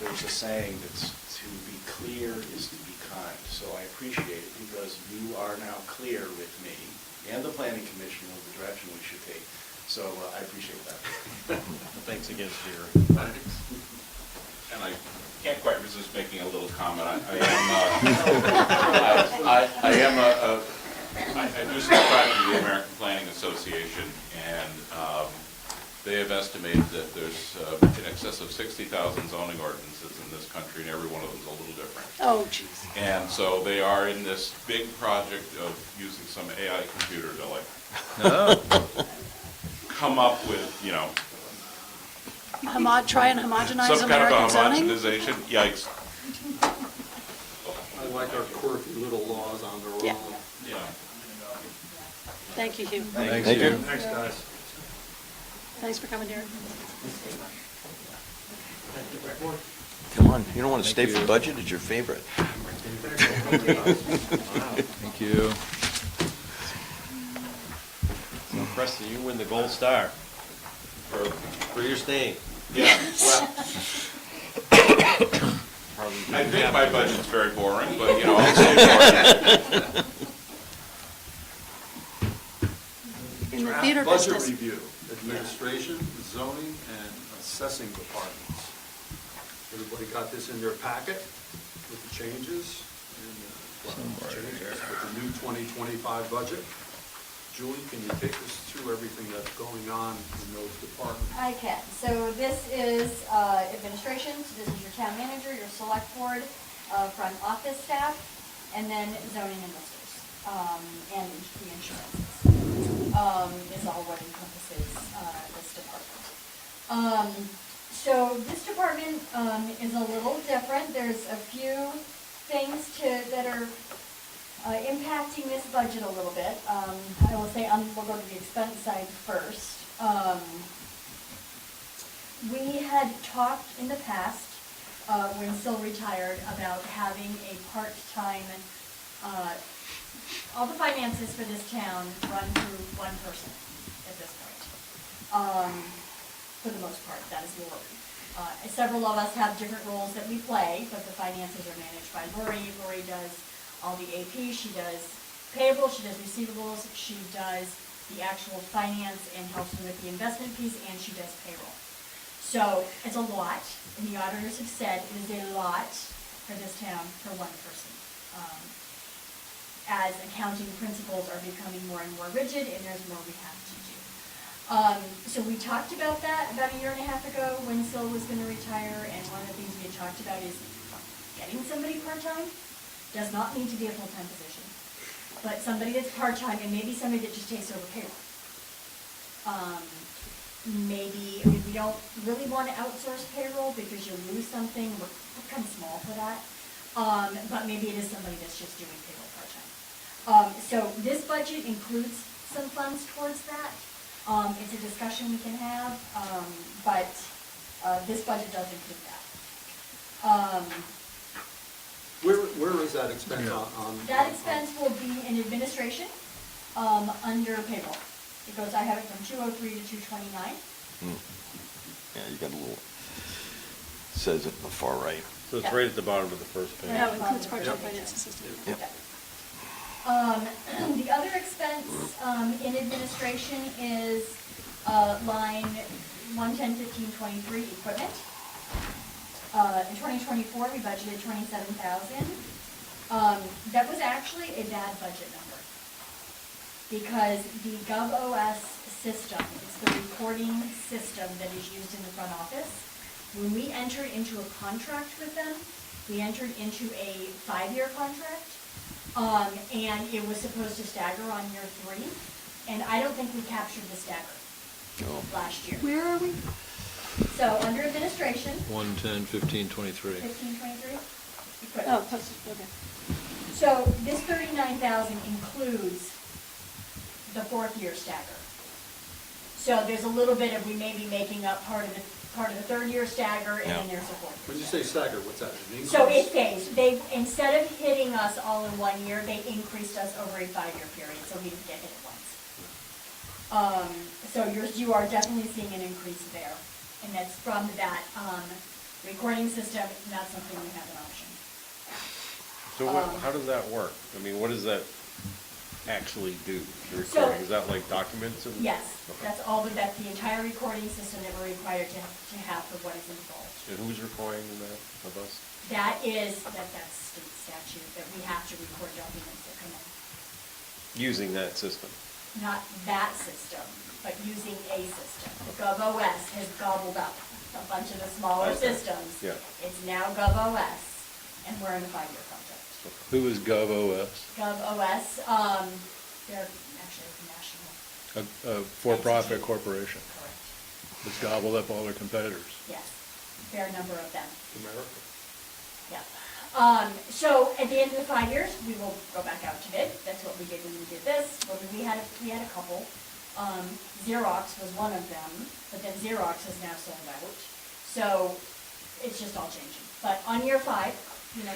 there's a saying that's, to be clear is to be kind. So I appreciate it because you are now clear with me and the planning commission of the direction we should take. So I appreciate that.
Thanks again for your,
And I can't quite resist making a little comment. I do subscribe to the American Planning Association, and they have estimated that there's in excess of 60,000 zoning ordinances in this country, and every one of them's a little different.
Oh, jeez.
And so they are in this big project of using some AI computer to come up with,
Try and homogenize
some kind of
American zoning?
homogenization. Yikes.
I like our quirky little laws on their
Yeah.
own.
Yeah.
Thank you, Hugh.
Thank you.
Thanks, guys.
Thanks for coming, Derek.
Come on, you don't want to stay for budget, it's your favorite.
thank you.
so Preston, you win the gold star for your staying.
Yeah. Well,
Probably
I
didn't
think
have
my
to.
budget's very boring, but, I'll stay for it.
In the theater
Budget
business.
review, administration, zoning, and assessing departments. Everybody got this in their packet with the changes? And, changes with the new 2025 budget. Julie, can you take us through everything that's going on in those departments?
I can. So this is administration, so this is your town manager, your select board, front office staff, and then zoning and listers, and the insurances. Is all what encompasses this department. So this department is a little different. There's a few things that are impacting this budget a little bit. I will say, we'll go to the expense side first. We had talked in the past, when Sil retired, about having a part-time, all the finances for this town run through one person at this point. For the most part, that is Lori. Several of us have different roles that we play, but the finances are managed by Lori. Lori does all the AP, she does payable, she does receivables, she does the actual finance and helps me with the investment piece, and she does payroll. So it's a lot, and the auditors have said it is a lot for this town for one person. As accounting principles are becoming more and more rigid, and there's more we have to do. So we talked about that about a year and a half ago when Sil was gonna retire, and one of the things we had talked about is getting somebody part-time does not need to be a full-time position, but somebody that's part-time and maybe somebody that just takes over payroll. Maybe, I mean, we don't really wanna outsource payroll because you'll lose something, we're kind of small for that. But maybe it is somebody that's just doing payroll part-time. So this budget includes some funds towards that. It's a discussion we can have, but this budget does include that.
Where is that expense on?
That expense will be in administration, under payroll. It goes, I have it from 203 to 229.
Yeah, you got a little, says it on the far right.
So it's right at the bottom of the first page.
That includes part-time finance assistant.
Yep.
The other expense in administration is line 110-1523, equipment. In 2024, we budgeted $27,000. That was actually a bad budget number because the GovOS system, it's the recording system that is used in the front office. When we entered into a contract with them, we entered into a 5-year contract. And it was supposed to stagger on year 3, and I don't think we captured the stagger last year.
Where are we?
So, under administration,
110, 15, 23.
1523,
Oh,
equipment.
postage, okay.
So, this 39,000 includes the 4th year stagger. So, there's a little bit of, we may be making up part of the 3rd year stagger, and then
Yeah.
there's a 4th year
When you
stagger.
say stagger, what's that? An increase?
So it phased. They, instead of hitting us all in 1 year, they increased us over a 5-year period, so we didn't get hit at once. So you are definitely seeing an increase there, and that's from that, recording system, not something we have an option.
So how does that work? I mean, what does that actually do, the recording? Is that like documents and?
Yes,
Okay.
that's the entire recording system that we're required to have for what is involved.
And who's recording that of us?
That's state statute, that we have to record documents that come in.
Using that system?
Not that system, but using a system. GovOS has gobbled up a bunch of the smaller
Okay.
systems.
Yeah.
It's now GovOS, and we're in a 5-year contract.
Who is GovOS?
GovOS, they're actually national.
A for-profit corporation
Correct.
that's gobbled up all their competitors.
Yes, fair number of them.
America.
Yeah. So at the end of the 5 years, we will go back out to bid. That's what we did when we did this. Well, we had a couple. Xerox was one of them, but then Xerox is now sold out. So it's just all changing. But on year 5,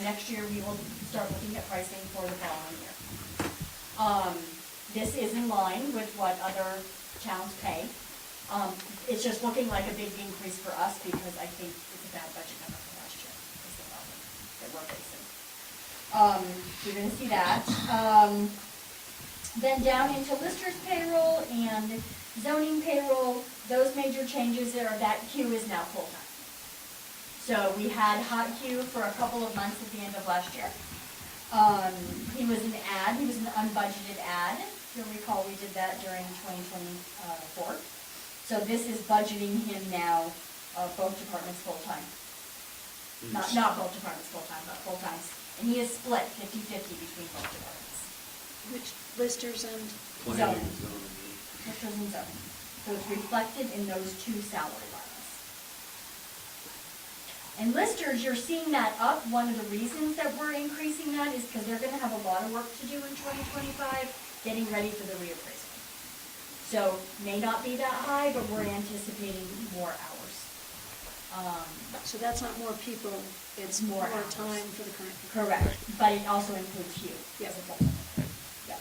next year we will start looking at pricing for the following year. This is in line with what other towns pay. It's just looking like a big increase for us because I think it's a bad budget number for last year. Is the problem that we're facing. You're gonna see that. Then down into listers payroll and zoning payroll, those major changes there, that queue is now full-time. So we had hot queue for a couple of months at the end of last year. He was an unbudgeted ad. If you'll recall, we did that during 2024. So this is budgeting him now, both departments full-time. Not both departments full-time, but full-time. And he is split 50-50 between both departments.
Which listers and,
Planning,
Zoning.
zoning.
Listers and zoning. So it's reflected in those 2 salary lines. And listers, you're seeing that up. One of the reasons that we're increasing that is because they're gonna have a lot of work to do in 2025, getting ready for the reappraisal. So may not be that high, but we're anticipating more hours.
so that's not more people, it's
More
more
hours.
time for the current people.
Correct, but it also includes you
Yep.
as a full-time. Yeah.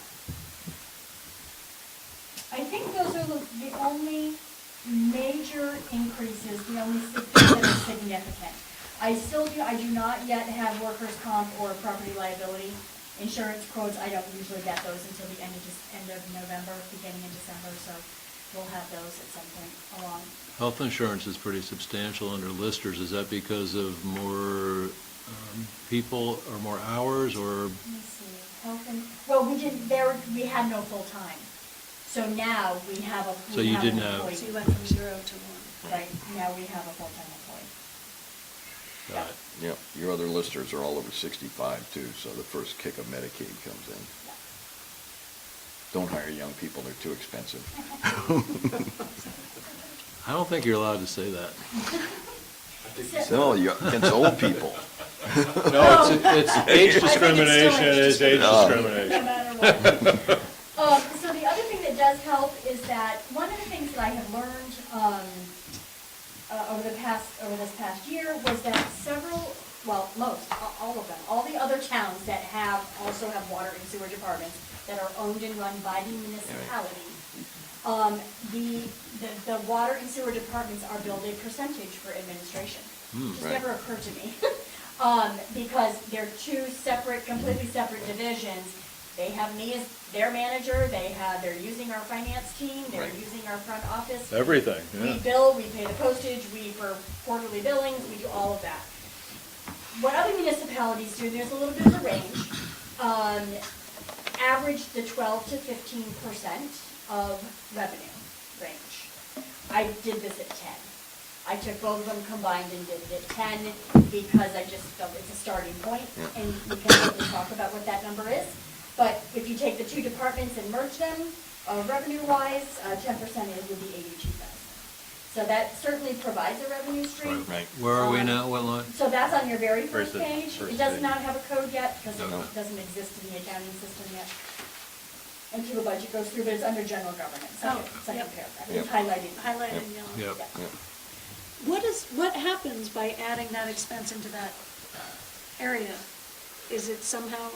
I think those are the only major increases, the only things that are significant. I do not yet have workers' comp or property liability insurance quotes. I don't usually get those until the end of November, beginning of December, so we'll have those at some point along.
Health insurance is pretty substantial under listers. Is that because of more people or more hours, or?
Let me see, we had no full-time. So now we have a.
So you didn't have-
employee.
So you went from 0 to 1.
Right, now we have a full-time employee.
Got it.
Yeah, your other listers are all over 65 too, so the first kick of Medicaid comes in. Don't hire young people, they're too expensive.
I don't think you're allowed to say that.
No, it's old people.
No, it's age
I think it's still
discrimination is age
No
No
discrimination.
matter what. So the other thing that does help is that one of the things that I have learned over this past year was that all of them, all the other towns that also have water and sewer departments that are owned and run by the municipality, the water and sewer departments are billed a percentage for administration. Just
Right.
never occurred to me. Because they're two completely separate divisions. They have me as their manager, they're using our finance team, they're
Right.
using our front office.
Everything,
We
yeah.
bill, we pay the postage, for quarterly billings, we do all of that. What other municipalities do, there's a little bit of a range, average the 12 to 15% of revenue range. I did this at 10. I took both of them combined and did it at 10 because I just felt it's a starting point, and we can certainly talk about what that number is. But if you take the two departments and merge them, revenue-wise, 10% would be 82,000. So that certainly provides a revenue stream.
Right.
Where are we now? What line?
So that's on your very first
First
page.
page.
It does not have a code yet because
No.
it doesn't exist in the accounting system yet until the budget goes through, but it's under general government, second
Oh, yep.
paragraph.
Yep.
It's highlighted.
Highlighted in yellow.
Yep.
Yeah.
What happens by adding that expense into that area? Is it somehow,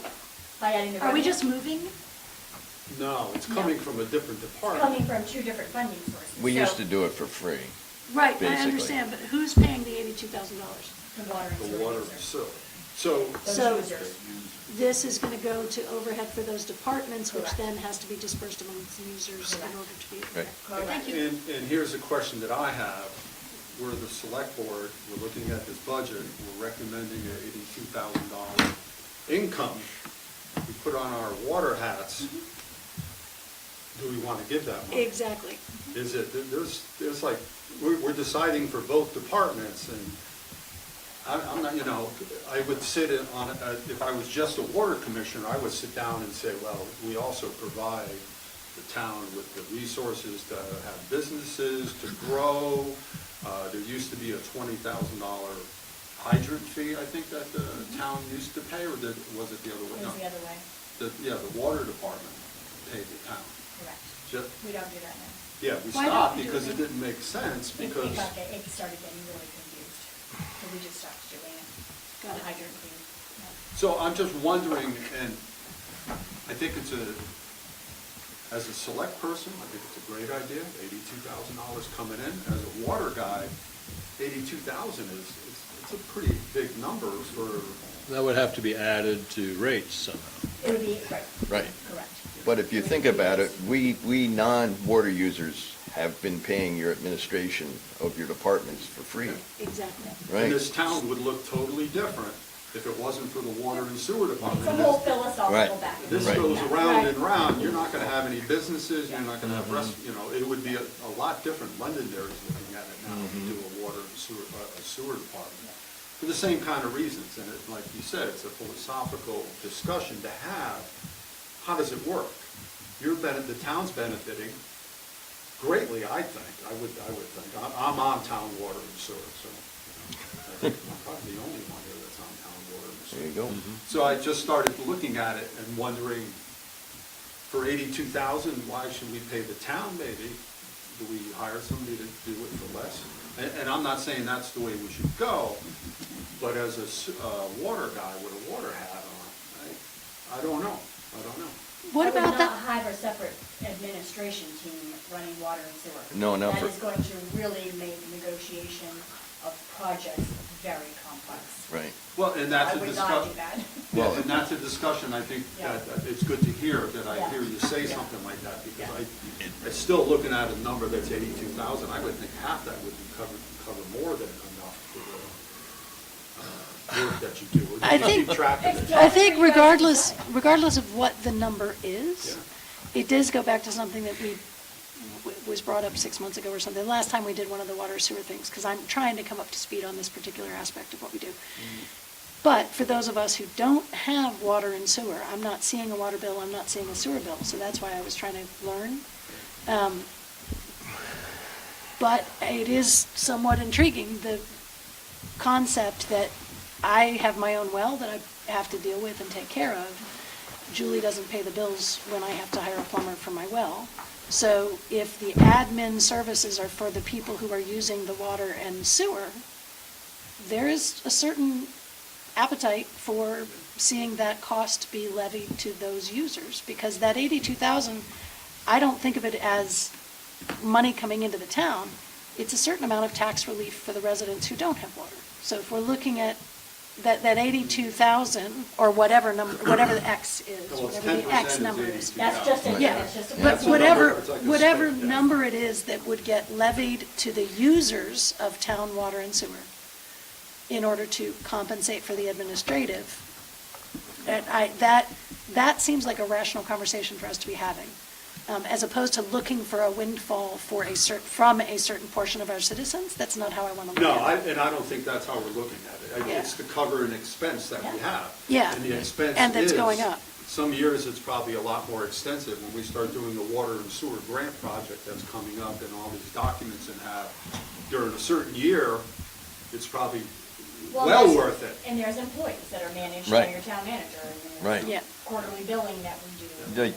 By adding the
are we
revenue.
just moving?
No, it's coming from a different
It's
department.
coming from two different funding sources.
We
So,
used to do it for free.
Right, I
Basically.
understand, but who's paying the $82,000?
The water and
The
sewer
water
users.
and sewer. So,
Those
So-
users.
This is gonna go to overhead for those departments, which
Correct.
then has to be dispersed amongst the users in
Correct.
order to be.
Right.
Correct.
Thank you.
and here's a question that I have. We're the select board, we're looking at this budget, we're recommending an $82,000 income. We put on our water hats. Do we want to give that money?
Exactly.
Is it, there's like, we're deciding for both departments, and I'm not, I would sit on, if I was just a water commissioner, I would sit down and say, well, we also provide the town with the resources to have businesses, to grow. There used to be a $20,000 hydrant fee, I think, that the town used to pay, or was it the other way?
It was
No.
the other way.
The water department paid the town.
Correct.
Just,
We don't do that now.
yeah, we
Why don't
stopped
we do
because
it
it
now?
didn't make sense, because,
It started getting really confused, so we just stopped doing it.
Got it.
Hydrant fee. Yeah.
so I'm just wondering, and I think as a select person, I think it's a great idea, $82,000 coming in. As a water guy, $82,000 it's a pretty big number for,
That would have to be added to rates somehow.
It would be, right,
Right.
correct.
But if you think about it, we non-water users have been paying your administration of your departments for free,
Exactly.
right?
and this town would look totally different if it wasn't for the water and sewer department.
It's a whole philosophical
Right.
back and
This
forth.
goes
Yeah.
round
Right.
and round, you're not gonna have any businesses, you're not gonna have it would be a lot different. Londonderry's looking at it now, to do a water and sewer department. For the same kind of reasons, and like you said, it's a philosophical discussion to have. How does it work? The town's benefiting greatly, I think, I would think. I'm on town water and sewer, so I think I'm probably the only one here that's on town water and sewer.
There you go.
So I just started looking at it and wondering, for $82,000, why should we pay the town maybe? Do we hire somebody to do it for less? And I'm not saying that's the way we should go, but as a water guy with a water hat on, I don't know.
What about
I would not
that?
have a separate administration team running water and sewer.
No, not
That
for-
is going to really make negotiation of projects very complex.
Right.
Well, and that's
I
a
would not do
discussion.
that.
Well, and that's a discussion, I think,
Yeah.
that it's good to hear, that I
Yeah.
hear you say
Yeah.
something like that, because
Yeah.
I'm still looking at a number that's 82,000, I would think half that would be cover more than enough for the work that you do. Or
I
just
think-
keep track of it.
I think regardless of what the number is,
Yeah.
it does go back to something that was brought up 6 months ago or something, the last time we did one of the water sewer things, because I'm trying to come up to speed on this particular aspect of what we do. But for those of us who don't have water and sewer, I'm not seeing a water bill, I'm not seeing a sewer bill, so that's why I was trying to learn. But it is somewhat intriguing, the concept that I have my own well that I have to deal with and take care of. Julie doesn't pay the bills when I have to hire a plumber for my well. So if the admin services are for the people who are using the water and sewer, there is a certain appetite for seeing that cost be levied to those users, because that 82,000, I don't think of it as money coming into the town. It's a certain amount of tax relief for the residents who don't have water. So if we're looking at that 82,000, or whatever number, whatever the X is,
Well, it's
whatever the
10%
X
is
number is.
82,000.
That's just a,
Yeah,
that's just a.
but
That's a
whatever,
number, it's like a
whatever
stake, yeah.
number it is that would get levied to the users of town water and sewer in order to compensate for the administrative, that seems like a rational conversation for us to be having, as opposed to looking for a windfall for from a certain portion of our citizens. That's not how I want to
No,
look at it.
and I don't think that's how we're looking at it.
Yeah.
It's to cover an expense that we
Yeah.
have.
Yeah.
And the expense
And that's
is-
going up.
Some years, it's probably a lot more extensive when we start doing the water and sewer grant project that's coming up and all these documents and have, during a certain year, it's probably well
there's-
worth it.
And there's employees that are managed
Right.
by your town manager, and
Right.
there's
Yeah.
quarterly billing that we do.
Yeah,
and there's-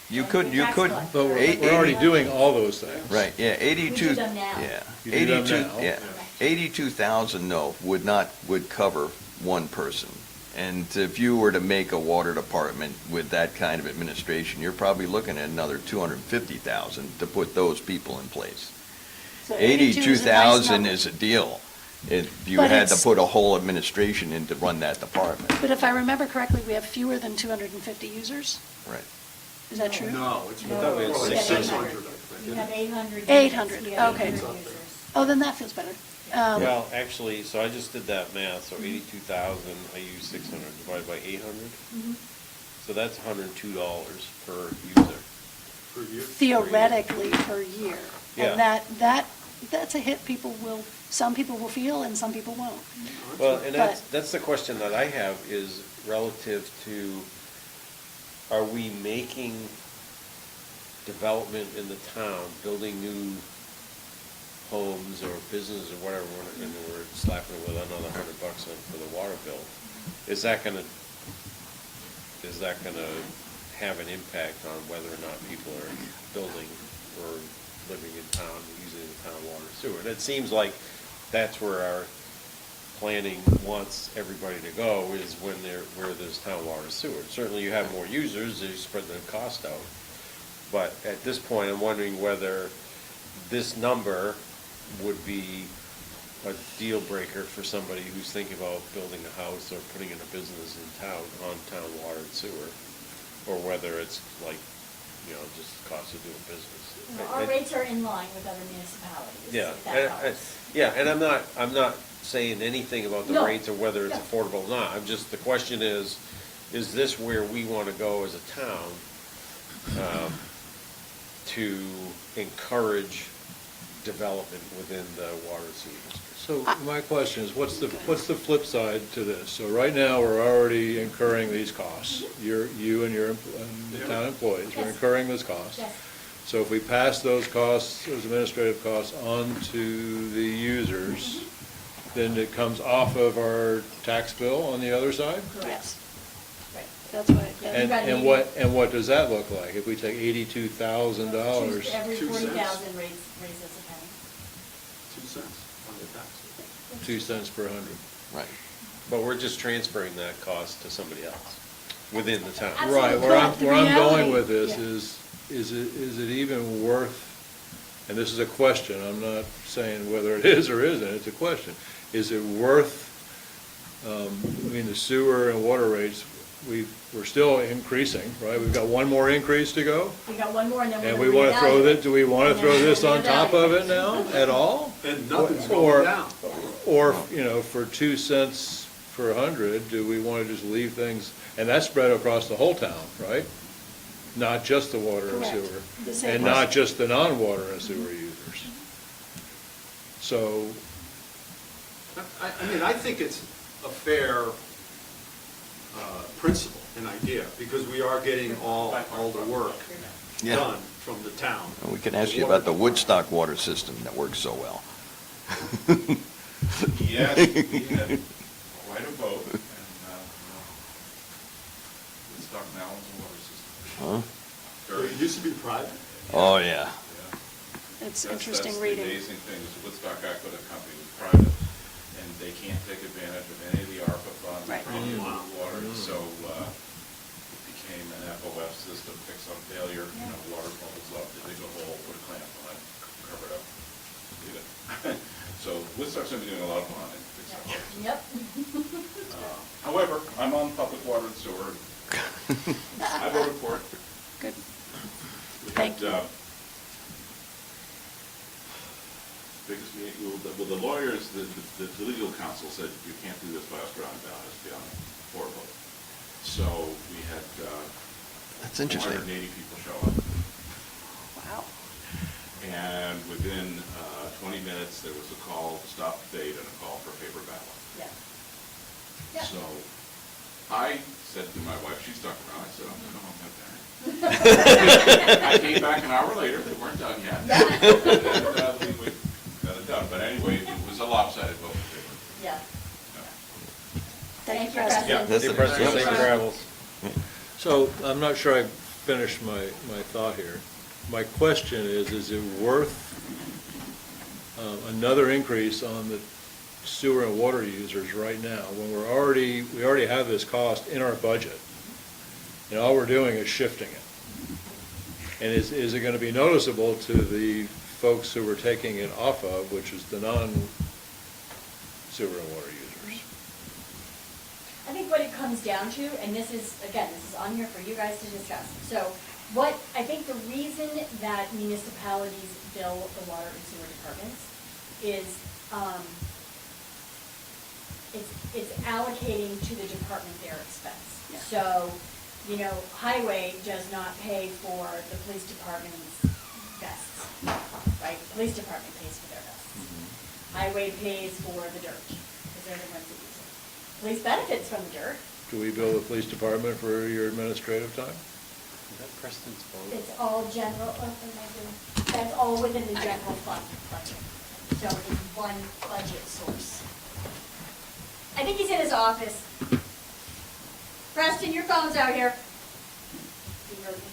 you
and
could-
the
you
tax
could-
collector.
But we're
Eight-
we're already
80
doing all those things.
Right, yeah, 82.
We do them now.
Yeah,
You do them
82,
now.
yeah. 82,000, no, would cover one person. And if you were to make a water department with that kind of administration, you're probably looking at another 250,000 to put those people in place.
So 82 is a nice
82,000
number.
is a deal. If you
But
had to
it's-
put a whole administration in to run that department.
But if I remember correctly, we have fewer than 250 users.
Right.
Is that true?
No, it's
No,
more
we had
like
we have
600,
800.
I
We
think.
have 800.
800,
units. We have
okay.
800 users.
Oh, then that feels better.
Well, actually, so I just did that math, so 82,000, I use 600 divided by 800.
Mhm.
So that's $102 per user.
Per year.
Theoretically per year.
Yeah.
And that's a hit some people will feel and some people won't.
Well, and
But-
that's the question that I have is relative to, are we making development in the town, building new homes or business or whatever, and we're slapping it with another $100 on for the water bill? Is that gonna have an impact on whether or not people are building or living in town, using the town water and sewer? And it seems like that's where our planning wants everybody to go, is where there's town water and sewer. Certainly you have more users, you spread the cost out. But at this point, I'm wondering whether this number would be a deal breaker for somebody who's thinking about building a house or putting in a business in town, on town water and sewer, or whether it's like, just cost of doing business.
Our rates are in line with other municipalities.
Yeah,
if that helps.
and I'm not saying anything about the
No.
rates or whether it's
No.
affordable or not. The question is this where we want to go as a town to encourage development within the water and sewer district?
So my question is, what's the flip side to this? So right now, we're already incurring these costs. You and the town employees, we're
Yes.
incurring those costs.
Yes.
So if we pass those costs, those administrative costs, on to the users, then it comes off of our tax bill on the other side?
Correct.
Yes,
Right.
that's what,
Yeah.
And,
got
and what does that look like? If we take $82,000?
Every
2 cents.
40,000 raises a penny.
2 cents on the tax.
2 cents per hundred.
Right.
But we're just transferring that cost to somebody else. within the town.
Absolutely.
Right,
Correct. The
where I'm going
reality-
with this
yeah.
is it even worth, and this is a question, I'm not saying whether it is or isn't, it's a question. Is it worth, I mean, the sewer and water rates, we're still increasing, right? We've got one more increase to go?
We got one more and then we're
And
gonna
we want to throw
reevaluate.
that, do we want
And
to
then
throw
we'll
this on top of it
reevaluate.
now, at all?
And nothing's
Or-
going down.
Or, you know, for 2 cents per 100, do we want to just leave things, and that's spread across the whole town, right? Not just the water and
Correct.
sewer.
The same
And not just the non-water and sewer users. So,
I mean, I think it's a fair principle and idea, because we are getting all the work
Yeah.
done from the town.
And we can ask you about the Woodstock water system that works so well.
Yes, we had quite a vote, and Woodstock now owns a water system.
Huh?
Very,
It used to be private.
Oh, yeah.
yeah.
It's
That's-
interesting
That's
reading.
the amazing thing, is Woodstock Aqueduct Company was private, and they can't take advantage of any of the ARPA funds
Right.
for any of
Wow.
the water, so it became an FOF system, fix on failure, you know, water bubbles up, they dig a hole, put a clamp on it, cover it up, leave it. So Woodstock's gonna be doing a lot of money to fix that water system.
Yep.
However, I'm on public water and sewer, and I voted for it.
Good.
We
Thank
had,
you.
biggest meeting, well, the lawyers, the legal counsel said, you can't do this by Australian ballot, it's beyond affordable. So we had,
That's interesting.
480 people show up.
Wow.
And within 20 minutes, there was a call to stop debate and a call for paper ballot.
Yeah. Yeah.
So I said to my wife, she stuck around, I said, I'm going home with that. I came back an hour later, they weren't done yet. And we got it done, but anyway, it was a lopsided vote in favor.
Yeah.
Thank you,
President.
President.
That's the
President, safe
President.
travels.
so I'm not sure I finished my thought here. My question is it worth another increase on the sewer and water users right now, when we already have this cost in our budget, and all we're doing is shifting it? And is it gonna be noticeable to the folks who we're taking it off of, which is the non-sewer and water users?
I think what it comes down to, and this is, again, this is on here for you guys to discuss. So what, I think the reason that municipalities bill the water and sewer departments is, it's allocating to the department their expense.
Yeah.
So, you know, highway does not pay for the police department's vests, right? The police department pays for their vests. Highway pays for the dirt, because they're the ones that use it. Police benefits from the dirt.
Do we bill the police department for your administrative time?
Is that Preston's phone?
It's all general, that's all within the general fund budget. So it's one budget source. I think he's in his office. Preston, your phone's out here. He heard me.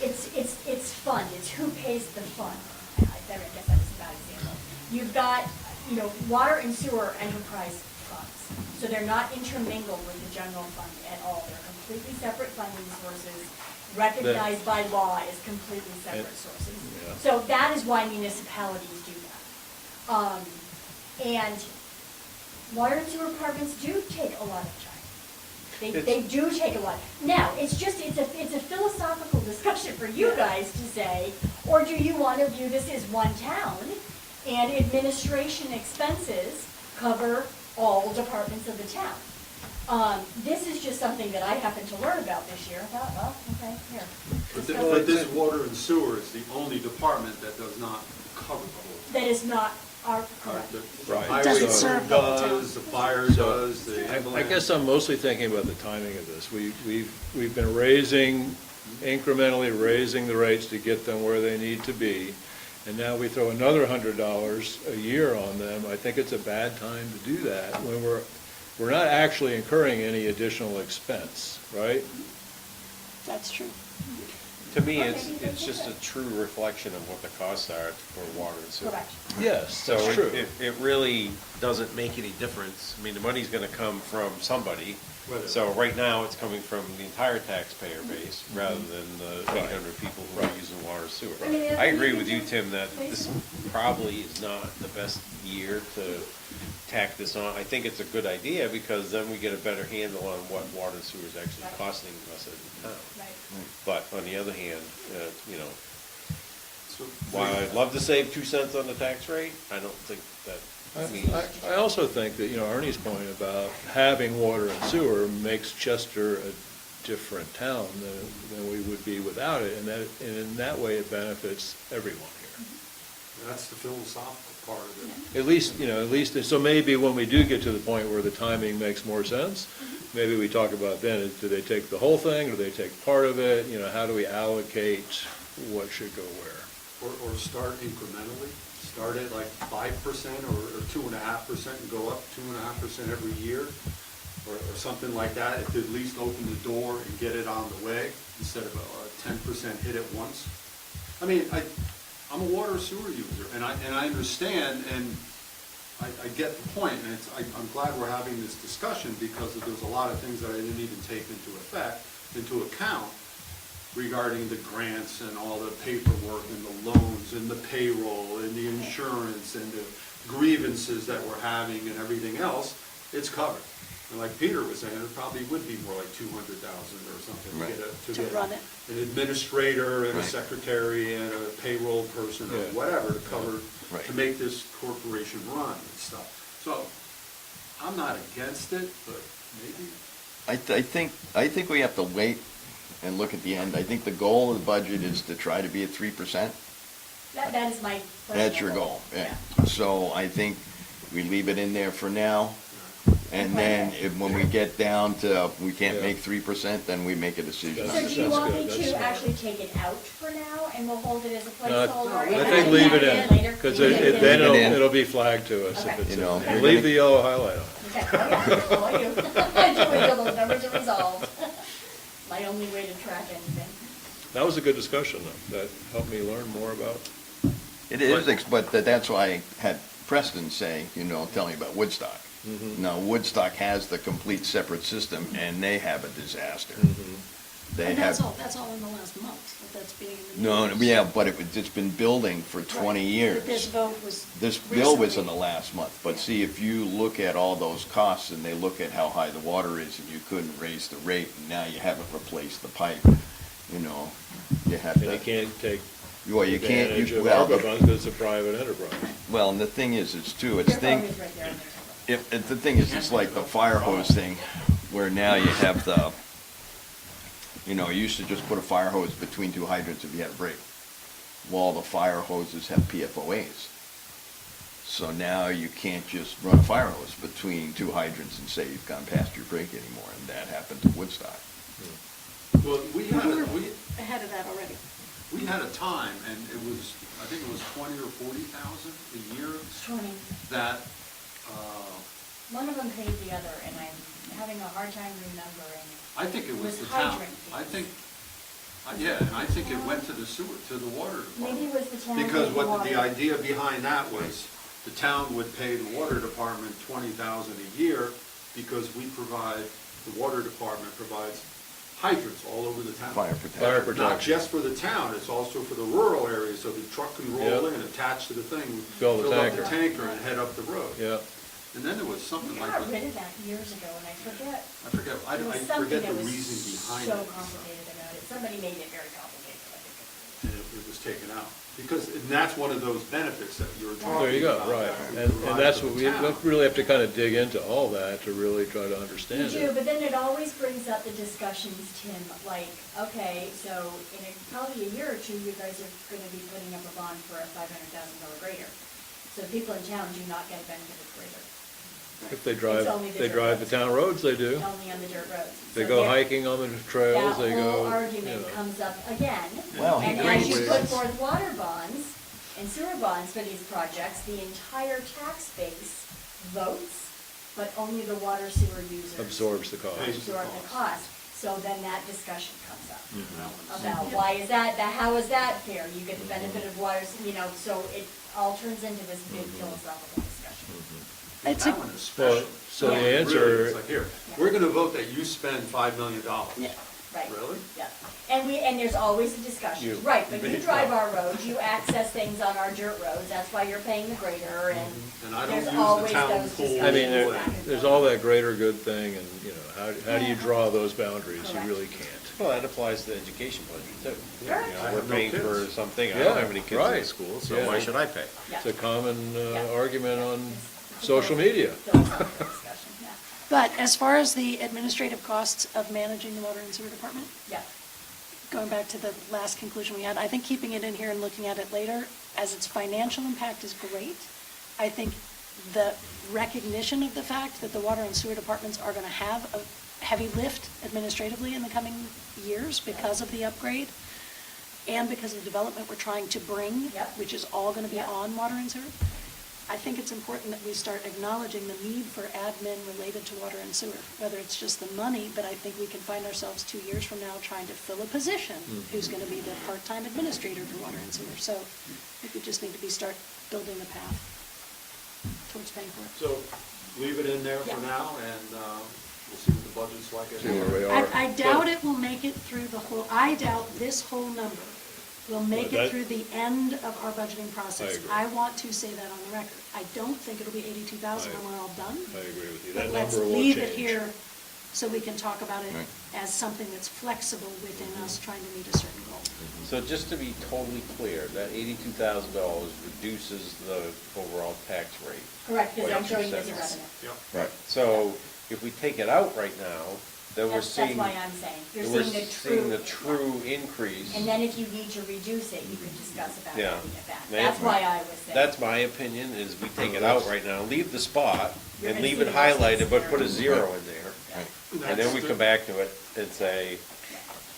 It's fund, it's who pays the fund. I guess that was a bad example. You've got, you know, water and sewer enterprise funds. So they're not intermingled with the general fund at all. They're completely separate funding sources, recognized by law as completely separate sources.
Yeah.
So that is why municipalities do that. And water and sewer departments do take a lot of time. They do take a lot. Now, it's a philosophical discussion for you guys to say, or do you want to view this as one town and administration expenses cover all departments of the town? This is just something that I happened to learn about this year. I thought, well, okay, here.
But this water and sewer is the only department that does not cover the whole.
That is not our, correct.
The
Right.
highway
Doesn't serve the whole town.
does, the fire does, the
I
ambulance.
guess I'm mostly thinking about the timing of this. We've been incrementally raising the rates to get them where they need to be, and now we throw another $100 a year on them. I think it's a bad time to do that when we're not actually incurring any additional expense, right?
That's true.
To me, it's just a true reflection of what the costs are for water and sewer.
Correct.
Yes,
So
that's true.
it really doesn't make any difference. I mean, the money's gonna come from somebody,
Whether-
So right now, it's coming from the entire taxpayer base rather than the 800 people who are using water and sewer.
I mean, the other
I
thing
agree
you
with
could
you,
do-
Tim, that this probably is not the best year to tack this on. I think it's a good idea because then we get a better handle on what water and sewer is actually
Right.
costing us as a town.
Right.
But on the other hand, you know,
So-
while I'd love to save 2 cents on the tax rate, I don't think that means.
I also think that, Ernie's point about having water and sewer makes Chester a different town than we would be without it, and in that way, it benefits everyone here.
That's the philosophical part of it.
At least, so maybe when we do get to the point where the timing makes more sense, maybe we talk about then, do they take the whole thing, or do they take part of it? How do we allocate what should go where?
Or start incrementally, start at like 5% or 2.5% and go up 2.5% every year, or something like that, to at least open the door and get it on the way, instead of a 10% hit at once. I mean, I'm a water sewer user, and I understand, and I get the point, and I'm glad we're having this discussion, because there's a lot of things that I didn't even take into account, regarding the grants and all the paperwork and the loans and the payroll and the insurance and the grievances that we're having and everything else. It's covered. And like Peter was saying, it probably would be more like 200,000 or something
Right.
to
To
get
run it.
an administrator and a
Right.
secretary and a payroll person or
Yeah.
whatever to cover,
Right.
to make this corporation run and stuff. So I'm not against it, but maybe.
I think we have to wait and look at the end. I think the goal of the budget is to try to be at 3%.
That is my personal
That's your goal, yeah. So I think we leave it in there for now, and then when we get down to, we can't
Yeah.
make 3%, then we make a decision.
So
That's-
do you want me
that's good.
to
That's
actually take it out for now, and we'll hold it as a
No,
placeholder?
I
and
I
then
think
add
leave it
in
in,
later?
because
Leave it
then
Leave it in.
it'll be flagged to us if
Okay.
it's,
You know,
and leave the yellow highlight on.
Okay, oh, yeah, you. Until those numbers are resolved. My only way to track anything.
That was a good discussion, though. That helped me learn more about.
It is, but that's why I had Preston say, tell me about Woodstock.
Mhm.
Now, Woodstock has the complete separate system, and they have a disaster. They
And
have.
that's all in the last month, that's being in the
No,
news.
yeah, but it's been building for 20
Right.
years.
This vote was
This bill was in
recently.
the last month, but
Yeah.
see, if you look at all those costs and they look at how high the water is and you couldn't raise the rate, and now you haven't replaced the pipe, you have
And you
to,
can't take
well, you can't,
advantage of
well,
ARPA funds because it's a private enterprise.
well, and the thing is, it's
Your phone is right there. on there.
if the thing is, it's like the fire hose thing, where now you have you used to just put a fire hose between two hydrants if you had a break. Well, the fire hoses have PFOAs. So now you can't just run a fire hose between two hydrants and say you've gone past your break anymore, and that happened to Woodstock.
Well, we
We're ahead of that already.
had a time, and I think it was 20 or 40,000 a year,
20.
that,
One of them paid the other, and I'm having a hard time remembering.
I think it
It
was
was
the town.
hydrant
I
fees.
think, yeah, and I think it went to the water department.
Maybe it was the town.
Because
paid
what the
water.
idea behind that was, the town would pay the water department 20,000 a year, because the water department provides hydrants all over the town.
Fire protection.
Fire
Not
protection.
just for the town, it's also for the rural areas, so the truck can roll
Yep.
in, attach to the thing,
Fill the
fill up
tanker.
the tanker and head up the road.
Yeah.
And then there was something
We
like,
got rid of that years ago, and I forget.
I forget
There was
I
something
forget
that
the
was
reason behind it.
so complicated about it. Somebody made it very complicated, I think.
And it was taken out. Because, and that's one of those benefits that you were talking about.
There you go, right.
that we
And
provide
that's
for
what
the
we
town.
really have to kind of dig into all that to really try to understand
You do,
it.
but then it always brings up the discussions, Tim, like, okay, so in probably a year or two, you guys are gonna be putting up a bond for a $500,000 grader. So people in town do not get a benefit of grader.
If they
It's only the dirt
drive the town roads, they do.
Only on the dirt roads.
They
So
go
there-
hiking on the trails, they
That
go,
whole
you
argument
know.
comes up again.
Well,
And
he
as you
agrees.
put forth water bonds and sewer bonds for these projects, the entire tax base votes, but only the water sewer users.
Absorbs the cost.
Absorb the cost. So then that discussion comes up
Mm-hmm.
about why is that, how is that fair? You get the benefit of water, so it all turns into this big
Mm-hmm.
philosophical discussion.
It's
That
a-
one especially.
So the
Really,
answer,
it's like, here, we're gonna vote that you spend $5 million.
Yeah.
Right.
Really?
Yeah, and there's always a discussion, right, but you drive our roads, you access things on our dirt roads, that's why you're paying the grader, and
And I don't
there's
use the
always
town
those
pool.
discussions.
I mean,
back and
there's
forth.
all that greater good thing, and, you know, how do you draw those boundaries? You
Correct.
really can't.
Well, that applies to the education budget too.
Sure.
You know,
I
we're
have no
paying for
kids.
something, I
Yeah,
don't have any kids in the
right.
school, so
Yeah.
why should I pay?
Yeah.
It's a common
Yeah.
argument on
It's a
social media.
philosophical discussion, yeah.
But as far as the administrative costs of managing the water and sewer department,
Yeah,
going back to the last conclusion we had, I think keeping it in here and looking at it later, as its financial impact is great. I think the recognition of the fact that the water and sewer departments are gonna have a heavy lift administratively in the coming years because of the upgrade and because of the development we're trying to bring,
Yep.
which is all gonna be
Yep.
on water and sewer. I think it's important that we start acknowledging the need for admin related to water and sewer, whether it's just the money, but I think we can find ourselves 2 years from now trying to fill a position who's gonna be the part-time administrator for water and sewer. So I think we just need to start building the path towards paying for it.
So leave it in there for
Yeah.
now, and we'll see what the budget's like. at
See
the
where
end.
we are.
I doubt it will make it through the whole, I doubt this whole number will make
That-
it through the end of our budgeting process.
I agree.
I want to say that on the record. I don't think it'll be 82,000 when we're all done.
I agree with you.
But
That
let's
number will
leave it
change.
here so we can talk about it
Right.
as something that's flexible within us trying to meet a certain goal.
So just to be totally clear, that $82,000 reduces the overall tax rate.
correct, because I'm
What
showing
you
you as a
said.
revenue.
Yep.
Right.
So if we take it out right now, then we're
That's
seeing.
why I'm saying, you're
we're
seeing the true.
true increase.
And then if you need to reduce it, you could discuss about
Yeah.
adding it back.
Man,
That's why I was saying.
That's my opinion, is we take it out right now, leave the spot,
You're
and
gonna
leave
see
it
the worst case
highlighted, but put a
scenario.
zero in there.
Yeah.
And then we come back to it and say,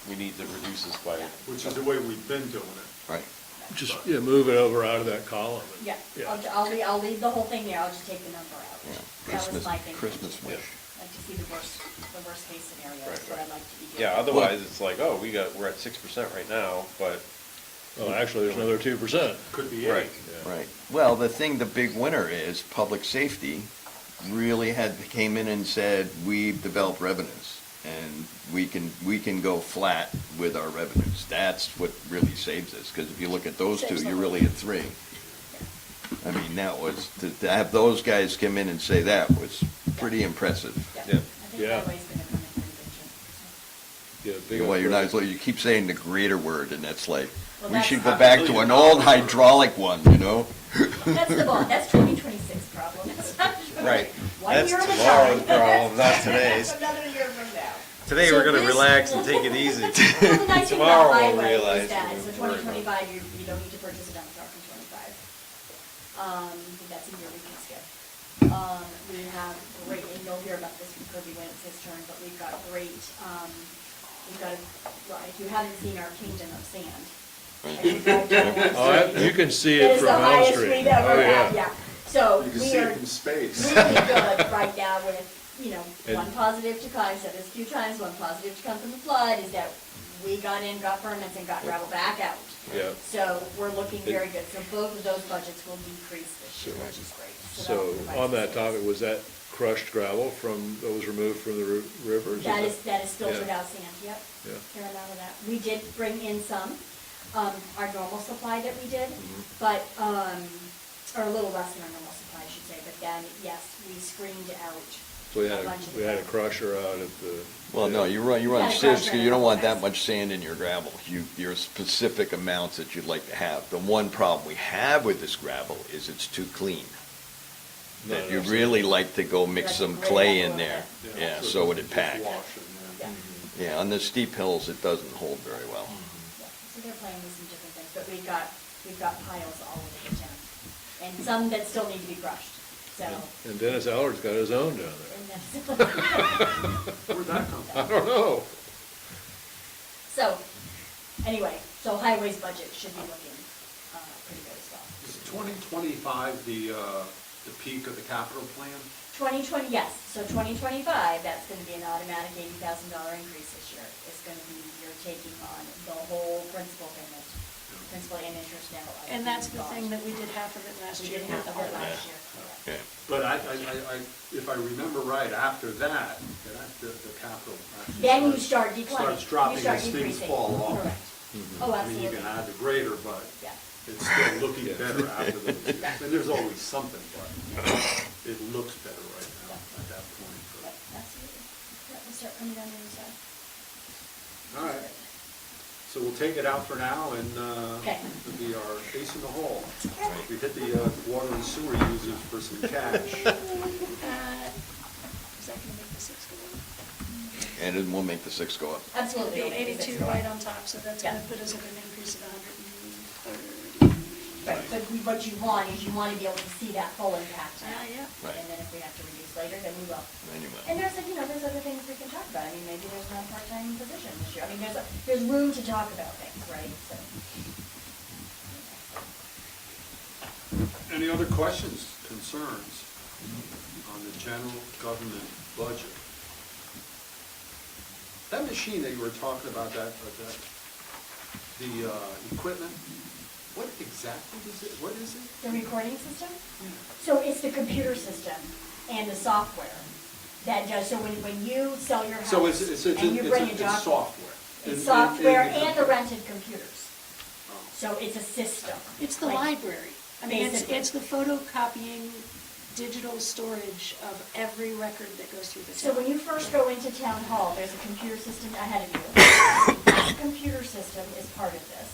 we need to reduce this by,
Which is the way we've been doing it.
Right.
Just, yeah, move it over out of that column. and-
Yeah,
Yeah.
I'll leave the whole thing there, I'll just take the number out.
Yeah.
That was
Christmas,
my thinking.
Christmas wish.
Like to see the worst case scenario,
Right,
is what
right.
I'd like to be doing.
yeah, otherwise it's like, oh, we're at 6% right now, but,
Well, actually, there's another 2%.
Could be
right.
eight.
Yeah.
Right. Well, the big winner is public safety really came in and said, we've developed revenues and we can go flat with our revenues. That's what really saves us, because if you look at those two, you're really at 3. I mean, that was, to have those guys come in and say that was pretty impressive.
Yeah,
Yeah.
I think
Yeah.
highway's gonna come in pretty good shape.
Yeah, big
Well, you're not,
upgrade.
you keep saying the greater word, and that's like,
Well,
we
that's-
should go back to an old hydraulic one, you know?
That's the ball, that's 2026 problem, that's not.
Right.
One
That's
year at a
tomorrow's
time.
problem, not today's.
Another year from now.
Today,
So
we're gonna
this-
relax and take it easy.
Well, the nice thing
Tomorrow
about
we'll
highway
realize
is that,
what
so
we're working on.
2025, you don't need to purchase a dump truck in 25. That's a year we can skip. We have great, and you'll hear about this from Kirby when it's his turn, but we've got great, well, if you haven't seen our Kingdom of Sand.
Oh, you can see
It
it
is
from
the
Elm
highest
Street.
we've ever
Oh,
had, yeah. So
You can
we
see
are
it from space.
really good right now with,
And-
one positive to come, I've said this a few times, one positive to come from the flood is that we got in, got permits, and got gravel back out.
Yeah.
So we're looking very good. So both of those budgets will decrease this year, which is great.
So
that'll provide
on that
savings.
topic, was that crushed gravel that was removed from the rivers?
That is filtered
Yeah.
out sand, yep.
Yeah.
Fair amount of that. We did bring in some, our normal supply that we did,
Mm-hmm.
but, or a little less than our normal supply, I should say, but then, yes, we screened out
So
a bunch of
we had a
it.
crusher out at the.
Well, no, you run
Yeah,
serious,
crusher
because you don't want that
and
much sand in your gravel. Your specific amounts that you'd like to have. The one problem we have with this gravel is it's too clean.
Not
That you'd
enough
really
sand.
like to go mix
Like
some
to grate
clay
up a
in
little
there.
bit.
Yeah, so it'd pack.
Just wash it, yeah.
Yeah.
Yeah, on the steep hills, it doesn't hold very well.
Yeah, so they're playing with some different things, but we've got piles all over the town, and some that still need to be crushed, so.
And Dennis Allard's got his own down there.
and that's-
Where'd that come from?
I don't know.
So, anyway, so highways budget should be looking, pretty good as well.
Is 2025 the peak of the capital plan?
2020, yes, so 2025, that's gonna be an automatic $80,000 increase this year. It's gonna be, you're taking on the whole principal payment principal and interest now.
And that's the thing that we did half of it last
We
year.
did half of it last year,
Yeah.
correct.
But if I remember right, after that, the capital actually
Then you start declining.
starts dropping
You start
as things
decreasing.
fall off.
Correct.
Mm-hmm.
Oh,
I mean, you
absolutely.
can add the grader, but
Yeah.
it's still looking better after those years. And there's always something, but it looks better right now at that point.
Yep, absolutely. Yeah, we'll start coming down the other side.
All right, so we'll take it out for now, and
Okay.
it'll be our ace in the hole. We hit the water and sewer users for some cash.
Is that gonna make the 6 go up?
And it will make the 6 go up.
Absolutely.
It'll be 82
Right.
right on top, so that's gonna
Yeah.
put us at an increase of 130.
But what you want is you want to be able to see that full impact now.
Yeah.
Right.
And then if we have to reduce later, then we will.
Then you will.
And there's other things we can talk about. I mean, maybe there's not a part-time position this year. I mean, there's room to talk about things, right? So.
Any other questions, concerns on the general government budget? That machine that you were talking about, the equipment, what exactly is it? What is it?
The recording system? So it's the computer system and the software that does, so when you sell your
So
house
it's
and you bring a document.
software.
It's software
in the
and the
computer.
rented computers. So it's a system.
It's the
Like,
library. I mean,
Basically.
it's the photocopying, digital storage of every record that goes through the
So
town.
when you first go into town hall, there's a computer system ahead of you. That computer system is part of this.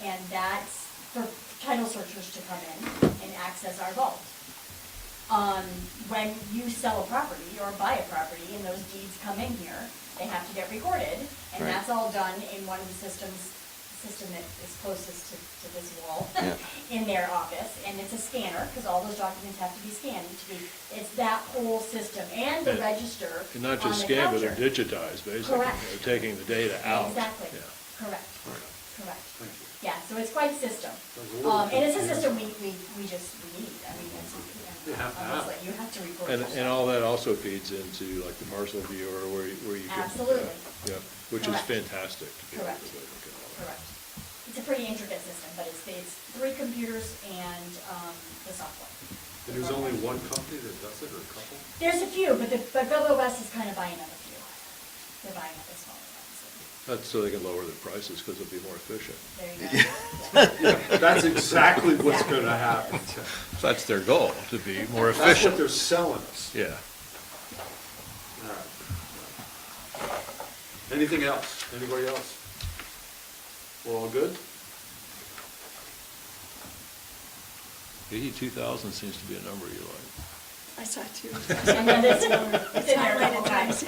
And that's for title searchers to come in and access our vault. When you sell a property or buy a property and those deeds come in here, they have to get recorded. And
Right.
that's all done in one of the system that is closest to this wall
Yeah.
in their office. And it's a scanner, because all those documents have to be scanned. It's that whole system and the register
And not
on
just
the
scanned, but they're
counter.
digitized, basically.
Correct.
They're taking the data out.
Exactly,
Yeah.
correct, correct.
Thank you.
Yeah, so it's quite a system.
Sounds a little
And it's a system
confusing.
we just need. I mean, it's,
You have to have
honestly,
it.
you have to record
And
yourself.
all that also feeds into like the parcel viewer where you can.
Absolutely.
Yeah, which is
Correct.
fantastic to be able
Correct.
to look at all that.
Correct. It's a pretty intricate system, but it's 3 computers and the software.
And there's only one company that does it, or a couple?
There's a few, but Belleville West is kind of buying up a few. They're buying up the smaller ones.
That's so they can lower their prices because they'll be more efficient.
There you go.
That's exactly what's gonna happen.
That's their goal, to be more
That's what
efficient.
they're selling us.
Yeah.
All right. Anything else? Anybody else? We're all good?
82,000 seems to be a number you like.
I saw it too.
And then it's in there a couple times.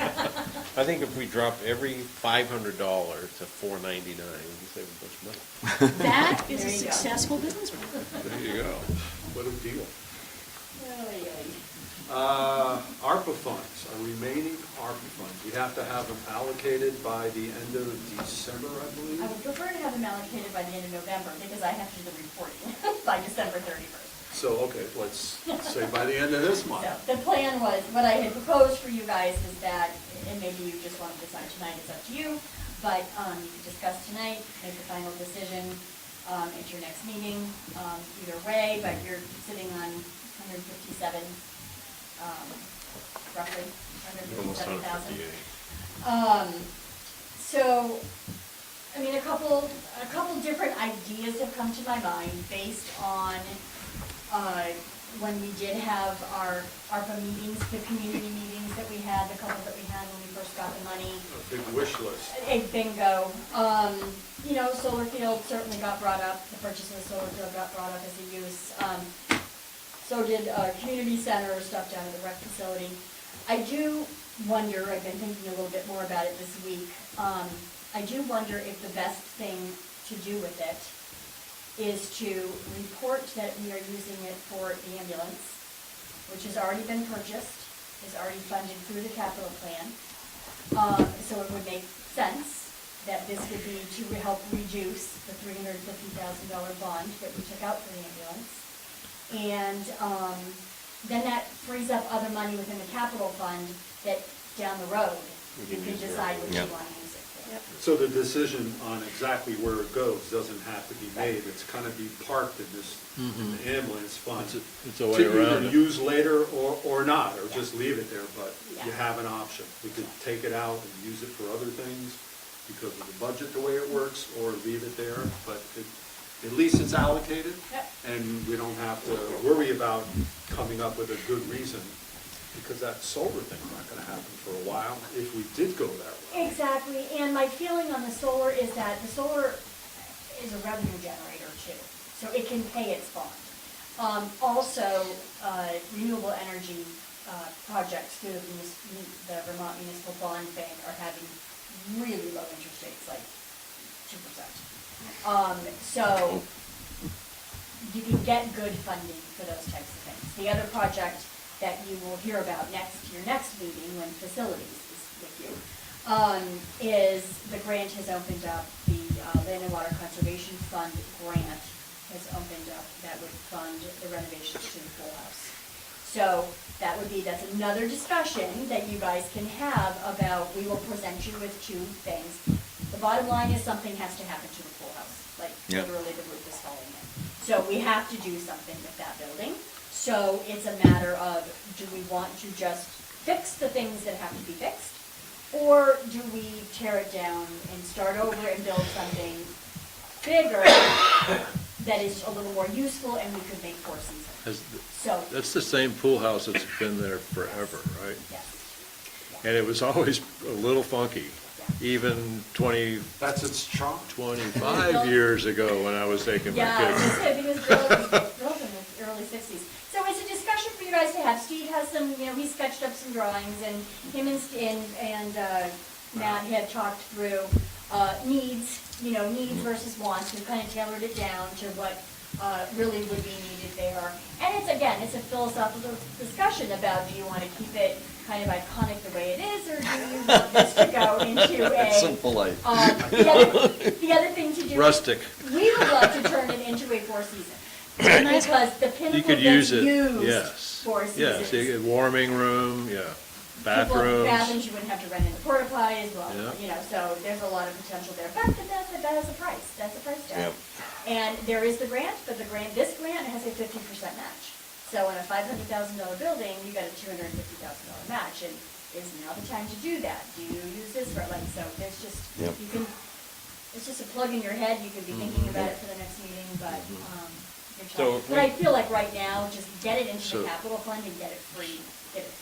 I think if we drop every $500 to $499, we can save a bunch of money.
That is a
There you go.
successful business plan.
There you go.
What a deal.
Oy, oy.
ARPA funds, our remaining ARPA funds, we have to have them allocated by the end of December, I
I
believe?
would prefer to have them allocated by the end of November because I have to do the reporting by December 31st.
So, okay, let's say by the end of this month.
So the plan was, what I had proposed for you guys is that, and maybe you just want to decide tonight, it's up to you, but you could discuss tonight, make a final decision at your next meeting, either way, but you're sitting on 157, roughly,
Almost
157,000.
158.
So, I mean, a couple different ideas have come to my mind based on, when we did have our ARPA meetings, the community meetings that we had, the couple that we had when we first got the money.
A big wish list.
A bingo. You know, solar field certainly got brought up, the purchase of the solar field got brought up as a use. So did community center stuff down at the rec facility. I do wonder, I've been thinking a little bit more about it this week, I do wonder if the best thing to do with it is to report that we are using it for the ambulance, which has already been purchased, is already funded through the capital plan. So it would make sense that this would be to help reduce the $350,000 bond that we took out for the ambulance. And then that frees up other money within the capital fund that down the road,
We
you
can
can
use for
decide what you
Yeah.
want to use it for.
Yep.
So the decision on exactly where it goes doesn't have to be made, it's kind of be parked in this, in the ambulance fund.
It's a way around
To
it.
either use later or not, or just leave it there, but you
Yeah.
have an option. We could take it out and use it for other things because of the budget, the way it works, or leave it there, but at least it's allocated.
Yep.
And we don't have to worry about coming up with a good reason, because that solar thing's not gonna happen for a while if we did go that way.
Exactly, and my feeling on the solar is that the solar is a revenue generator too, so it can pay its bond. Also, renewable energy projects through the Vermont Municipal Bond Bank are having really low interest rates, like 2%. So you can get good funding for those types of things. The other project that you will hear about your next meeting, when facilities is with you, is the grant has opened up, the Land and Water Conservation Fund grant has opened up that would fund the renovations to the pool house. So that's another discussion that you guys can have about, we will present you with two things. The bottom line is something has to happen to the pool house, like
Yep.
literally the roof is falling in. So we have to do something with that building. So it's a matter of, do we want to just fix the things that have to be fixed? Or do we tear it down and start over and build something bigger that is a little more useful and we could make Four Seasons? So,
That's the same pool house that's been there forever, right?
yes.
And it was always a little funky, even 20,
That's its charm.
25 years ago when I was taking my
Yeah, I was
kids.
gonna say, because built in the early 60s. So it's a discussion for you guys to have. Steve has some, he sketched up some drawings, and him and Matt had talked through needs versus wants, and kind of tailored it down to what really would be needed there. And it's a philosophical discussion about, do you want to keep it kind of iconic the way it is, or do you want this to go into a...
Simple life.
The other thing to do...
Rustic.
We would love to turn it into a Four Seasons.
Nice.
Because the
You
pinnacle
could use
that's
it,
used
yes.
Four
Yes,
Seasons.
you get warming room, yeah,
Bathrooms,
bathrooms.
you wouldn't have to rent in the porta potties, well,
Yeah.
so there's a lot of potential there. But that has a price, that's a price tag.
Yep.
And there is the grant, but this grant has a 15% match. So in a $500,000 building, you got a $250,000 match, and is now the time to do that? Do you use this for, so there's just,
Yep.
it's just a plug in your head, you could be thinking about it for the next meeting, but,
So if
but I feel like right now, just get it into
So-
the capital fund and get it free,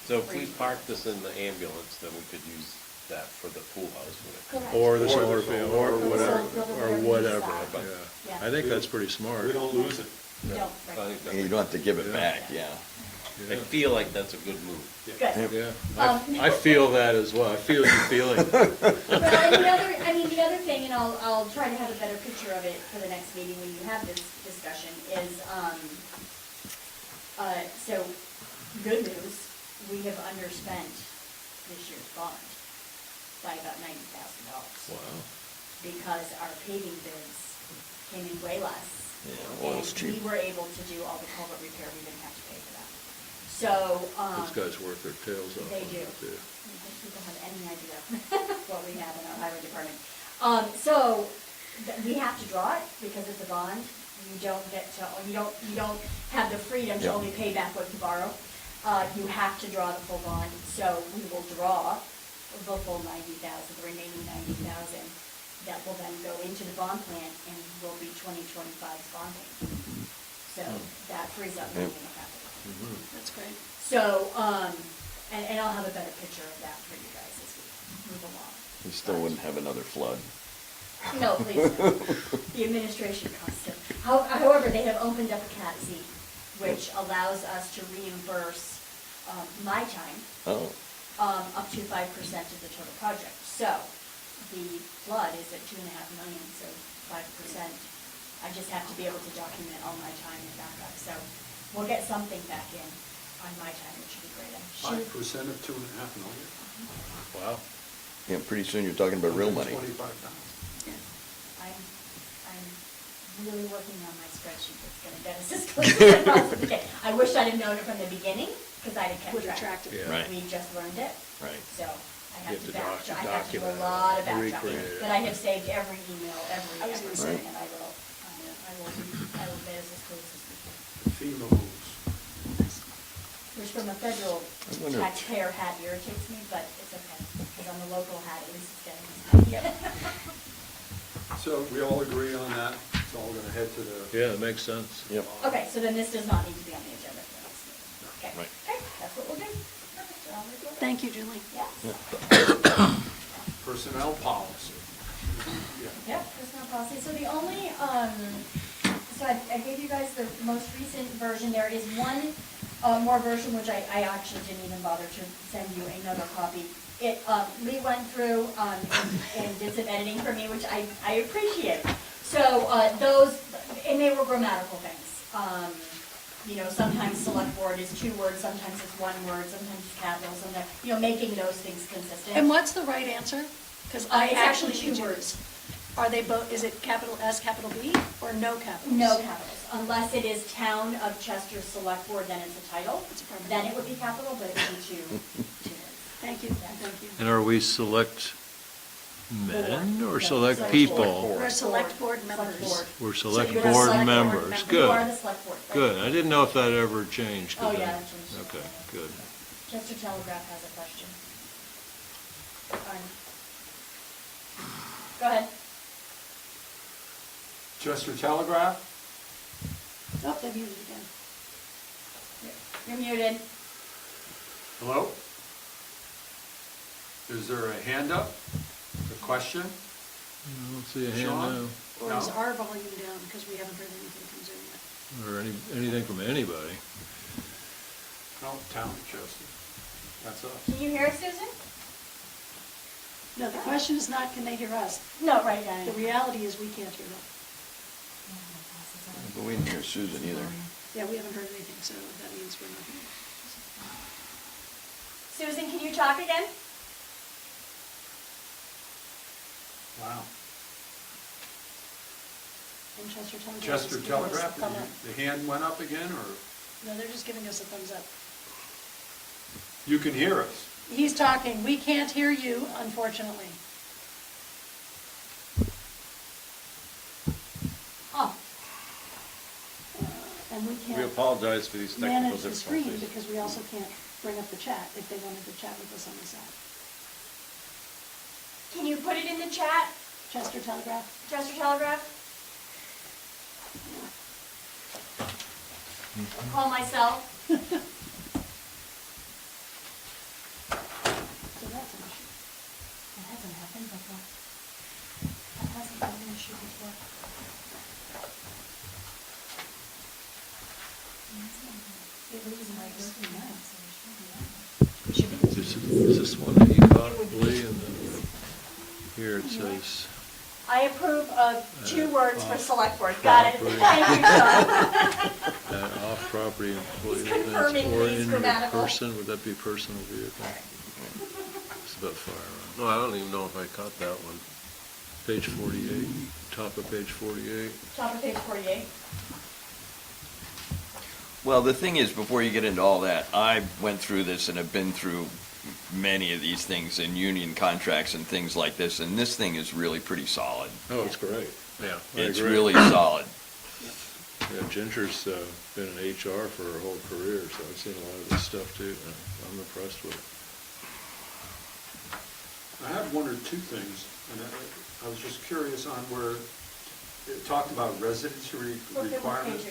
So if we
free.
park this in the ambulance, then we could use that for the pool house when it comes.
Correct.
Or the
Or
solar
the
field,
solar,
or
or
whatever,
whatever you
whatever,
decide.
yeah.
Yeah.
I think that's pretty smart.
We don't lose it.
You don't,
I
right.
think that
You don't have to give it back, yeah.
I feel like that's a good move.
Good.
Yeah,
Um,
I feel that as well, I feel you feeling it.
Well, and the other thing, and I'll try to have a better picture of it for the next meeting when you have this discussion, is, so, good news, we have underspent this year's bond by about $90,000.
Wow.
Because our paving bids came in way less.
Yeah, oil's
And we
cheap.
were able to do all the culvert repair, we didn't have to pay for that. So,
Those guys work their tails off.
They
on
do.
it, too.
I don't think people have any idea what we have in our highway department. We have to draw it because it's a bond. You don't have the freedom to
Yeah.
only pay back what you borrow. You have to draw the full bond, so we will draw the full 90,000, the remaining 90,000. That will then go into the bond plan and will be 2025's bond payment. So that frees up money in the capital.
That's great.
So, and I'll have a better picture of that for you guys as we move along.
You still wouldn't have another flood.
No, please, no. The administration costs it. However, they have opened up a Cat Z, which allows us to reimburse my time
Oh,
up to 5% of the total project. So the flood is at $2.5 million, so 5%. I just have to be able to document all my time and backup. So we'll get something back in on my time, which should be great. I'm sure-
5% of $2.5 million?
Wow.
yeah, pretty soon you're talking about real money.
$25,000.
I'm really working on my spreadsheet that's gonna get us as close as I possibly can. I wish I'd have known it from the beginning, because I'd have kept
Would have
track.
tracked it.
Yeah.
Right.
We just learned it,
Right.
so I I have to backtrack, I have to do a
document it,
lot of backtracking.
recreate it.
But I have saved every email, every
I was gonna
everything,
say.
and I will be as close as we can.
FEMA moves.
Which from a federal
I wonder-
taxpayer hat irritates me, but it's okay, because on the local hat, at least it's getting this.
So we all agree on that? It's all gonna head to the.
Yeah, it makes sense.
Yep.
Okay, so then this does not need to be on the agenda for next meeting. Okay,
Right.
okay, that's what we'll do. Perfect, I'll report that.
Thank you, Julie.
Yeah.
Personnel policy. Yeah.
Yep, personnel policy. So the only, so I gave you guys the most recent version. There is one more version, which I actually didn't even bother to send you another copy. It, Lee went through and did some editing for me, which I appreciate. So those, and they were grammatical things. You know, sometimes select board is 2 words, sometimes it's 1 word, sometimes it's capital, sometimes, you know, making those things consistent.
And what's the right answer? Because I
It's actually
actually
2
need
words.
Are they both, is it capital S, capital B, or no capitals?
No capitals, unless it is Town of Chester Select Board, then it's a title.
It's a permanent.
Then it would be capital, but it would be two words.
Thank you, thank you.
And are we select men or
No,
select
select
people?
We're select board
Select
members.
board.
We're
So
select
you're the
board
select
members.
You are
Good,
the select board. right?
good. I didn't know if that ever changed. 'cause
Oh, yeah,
I-
it changed.
Okay, good.
Chester Telegraph has a question. Fine. Go ahead.
Chester Telegraph?
Oh, they've used it again.
You're muted.
Hello? Is there a hand up? A question?
I don't see a hand
Sean?
now,
Or is
No.
our volume down because we haven't heard anything from Zoom yet?
or anything from anybody.
No, Town of Chester. That's us.
Can you hear us, Susan?
No, the question is not, can they hear us?
No, right, yeah.
The reality is we can't hear them.
But we didn't hear Susan either.
Yeah, we haven't heard anything, so that means we're not hearing.
Susan, can you talk again?
Wow.
And Chester Telegraph. is
Chester
giving us a
Telegraph,
thumb up.
the hand went up again, or
No, they're just giving us a thumbs up.
you can hear us?
He's talking, we can't hear you, unfortunately.
Oh,
And we
We
can't
apologize for these technical
manage the screen
difficulties.
because we also can't bring up the chat if they wanted to chat with us on the side.
can you put it in the chat,
Chester Telegraph?
Chester Telegraph? I'll call myself.
So that's an issue.
That hasn't happened before. That hasn't been an issue before. It was like 13 minutes, so it should be on. It should be.
Is this one that you got, Lee, and then here it says,
I approve of 2 words for select board. Got it. Thank you, Sean.
off-property employee
He's
events
confirming
or
these
in your
grammatical.
person, would that be personal vehicle? It's about firearm.
No, I don't even know if I caught that one.
Page 48, top of page 48.
Top of page 48.
Well, the thing is, before you get into all that, I went through this and have been through many of these things in union contracts and things like this, and this thing is really pretty solid.
Oh, it's great. Yeah, I
It's
agree.
really solid.
Yeah, Ginger's been in HR for her whole career, so I've seen a lot of this stuff too, and I'm impressed with it.
I have 1 or 2 things, and I was just curious on where it talked about residency
What
requirement.
page are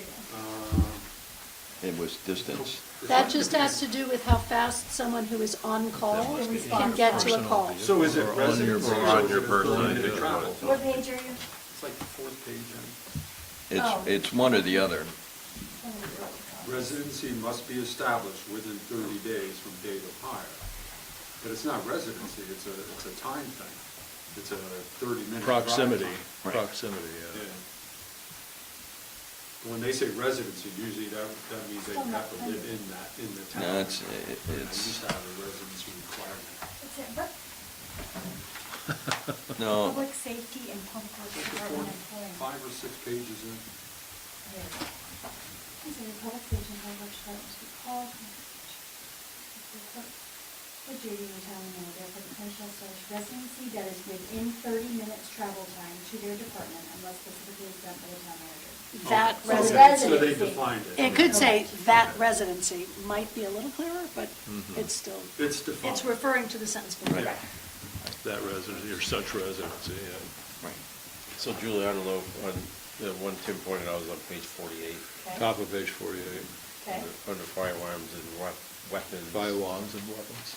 you
It was distance.
That just has to do with how fast someone who is on call
That must be
can get to a
personal
call.
vehicle.
So is it
Or on your
residency
person.
or
on
is
your
it
person,
ability to
yeah.
travel?
What page are you?
It's like the 4th page.
Oh.
It's one or the other.
Residency must be established within 30 days from date of hire. But it's not residency, it's a time thing. It's a 30-minute drive
Proximity,
time.
Right.
proximity,
Yeah.
yeah.
When they say residency, usually that means they have to live in the town.
No,
I used to have a residency requirement.
It's it, what?
No,
Public safety and public works department employment.
5 or 6 pages in.
Here. These are the public safety and public works department must be called. Would you be the town manager for potential such residency that is within 30 minutes travel time to their department unless specifically exempt by the town manager?
That
So
residency.
So they
residency.
defined it.
It could say that residency, might be a little clearer, but it's still,
It's defined.
it's referring to the sentence below.
Correct.
That residency, or such residency, yeah.
So Julie, I don't know, on, the one Tim pointed out was on page 48,
Okay.
Top of page 48,
Okay.
under firearms and weapons.
firearms and weapons.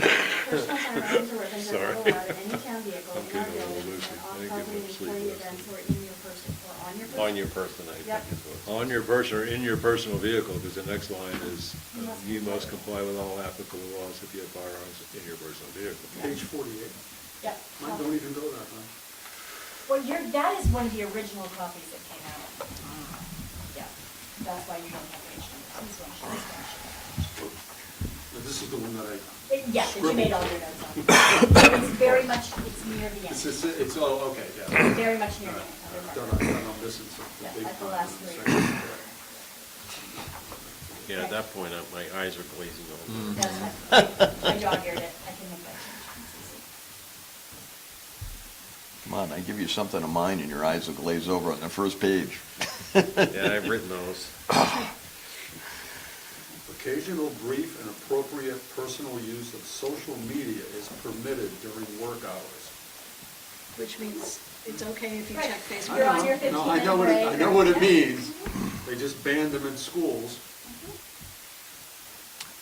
Personal firearms or weapons are
Sorry.
not allowed in any town vehicle
I'm
in our
getting a little
buildings
loopy.
and
I
on
didn't get
property
much
and
sleep
employee
last
events
night.
or in your person or on your person.
On your person, I
Yep.
think is what.
On your person or in your personal vehicle, because the next line is,
You must
you must comply with all applicable laws if you have firearms in your personal vehicle.
Page 48.
Yep.
Mine don't even go that high.
Well, that is one of the original copies that came out. Yeah, that's why you don't have page numbers. This one shows that.
But this is the one that I,
Yeah, that you made all your notes on. It's very much, it's near the
it's,
end.
it's, oh, okay, yeah.
Very much near
All
the
right.
end.
Done, I'm missing something.
Yeah,
big
at the
time
last
in the
three.
section.
Yeah, at that point, my eyes are glazing over.
That's fine. I dog-eared it. I can make that change.
Come on, I give you something of mine and your eyes will glaze over on the first page.
Yeah, I've written those.
Occasional brief and appropriate personal use of social media is permitted during work hours.
Which means it's okay if you
Right.
check Facebook.
You're on your
No, I
15-minute
know what it, I
break.
know what it means. They just banned them in schools.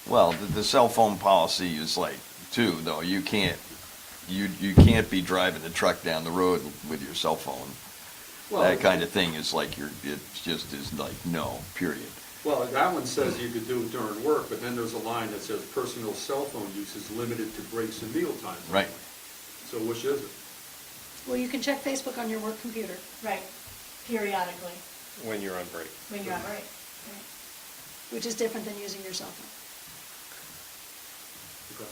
Well, the cell phone policy is like, too, though, you can't be driving the truck down the road with your cell phone.
Well,
That kind of thing is like, it just is like, no, period.
Well, that one says you could do it during work, but then there's a line that says personal cell phone use is limited to breaks and meal times.
Right.
So which is it?
Well, you can check Facebook on your work computer.
Right, periodically,
When you're on break.
when you're on break.
Which is different than using your cell phone.
Okay.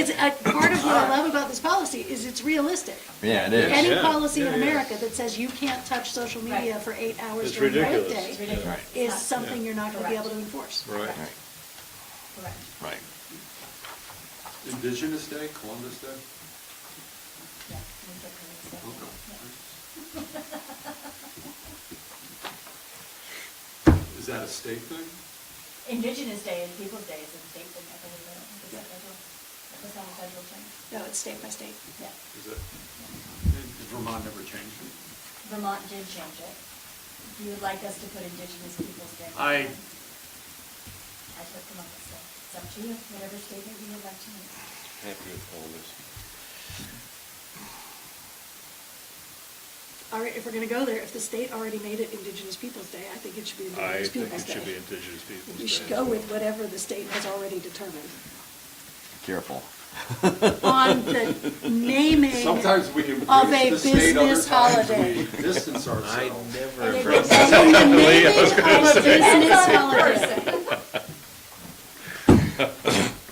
It's part of what I love about this policy is it's realistic.
Yeah, it is.
Any
Yeah.
policy in
Yeah, yeah.
America that says you can't touch social media
Right.
for 8 hours
It's
during the
ridiculous.
It's
workday
ridiculous.
is
It's
something
Yeah.
you're not going to be able
Correct.
to enforce.
Right.
Right,
Correct.
right.
Indigenous Day, Columbus Day?
Yeah, we took care of this.
Okay. Is that a state thing?
Indigenous Day and People's Day is a state thing, I believe. I don't think it's a federal. It's not a federal thing.
No, it's state by state.
Yeah.
Is it? Did Vermont never changed it?
Vermont did change it. You would like us to put Indigenous Peoples' Day?
I-
I took them up, so it's up to you, whatever statement you would like to make.
Happy with Columbus.
All right, if we're going to go there, if the state already made it Indigenous Peoples' Day, I think it should be
I
Indigenous
think
Peoples'
it
Day.
should be Indigenous Peoples' Day.
We should go with whatever the state has already determined.
Careful.
On the naming
Sometimes we
of
embrace
a
the state, other
business
times
holiday.
we distance
I
ourselves.
never
And
heard
if
that.
And the naming of
Depends
business
on the
holiday.
person.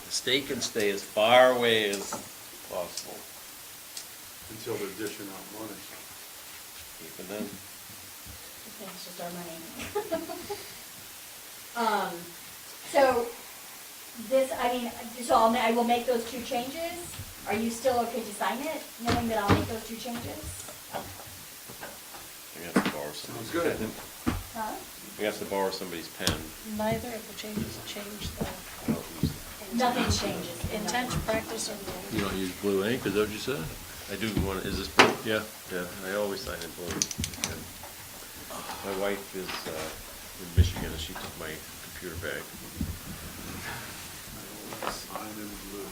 The state can stay as far away as possible.
Until they're dishing out money.
Even then,
It's just our money. So, this, I will make those two changes. Are you still okay to sign it, knowing that I'll make those two changes?
we have to borrow
Sounds
somebody's
good.
pen.
Huh?
We have to borrow somebody's pen.
Neither of the changes change the
I don't use it.
Nothing changes.
intent, practice, or
You
rule.
don't use blue ink, is that what you said?
I do want, is this blue?
Yeah.
Yeah, I always sign in blue. And my wife is in Michigan, and she took my computer bag.
Sign in blue.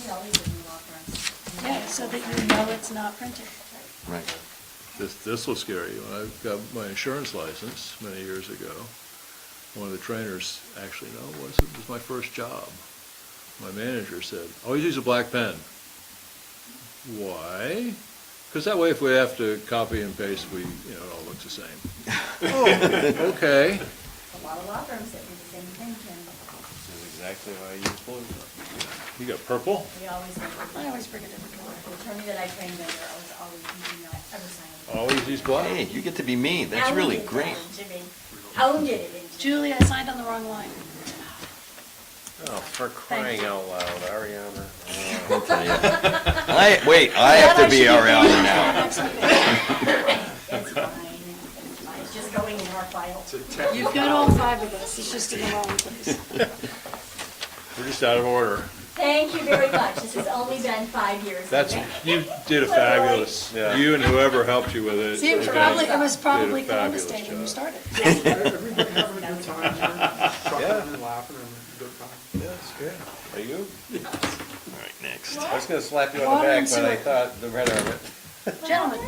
We always do law firms.
Yeah, so that you know it's not printed.
Right.
This will scare you. When I got my insurance license many years ago, one of the trainers, actually, no, it was my first job. My manager said, always use a black pen. Why? Because that way if we have to copy and paste, it all looks the same. Oh, okay.
A lot of law firms that do the same thing, Tim.
This is exactly why I use blue.
You got purple?
We always make
I always bring a different color.
The attorney that I trained under always do not ever sign it.
Always use black?
Hey, you get to be me. That's really great.
Jimmy. Owned it into.
Julie, I signed on the wrong line.
Oh, for crying out loud, Ariana.
I'll tell you. I have to be Ariana now.
It's fine, it's fine, it's just going in our file.
It's a tech.
You've got all five of us, it's just in the wrong place.
We're just out of order.
Thank you very much, this has only been 5 years.
That's,
okay?
you did a fabulous,
Yeah.
you and whoever helped you with it.
See, it was probably Columbus Day when you started.
Everybody having a good time here, chuckling and laughing and a good time.
Yeah, it's good. Are you?
All right, next.
I was gonna slap you on the
Water
back,
and
but I
sewer.
thought the red of
Gentlemen,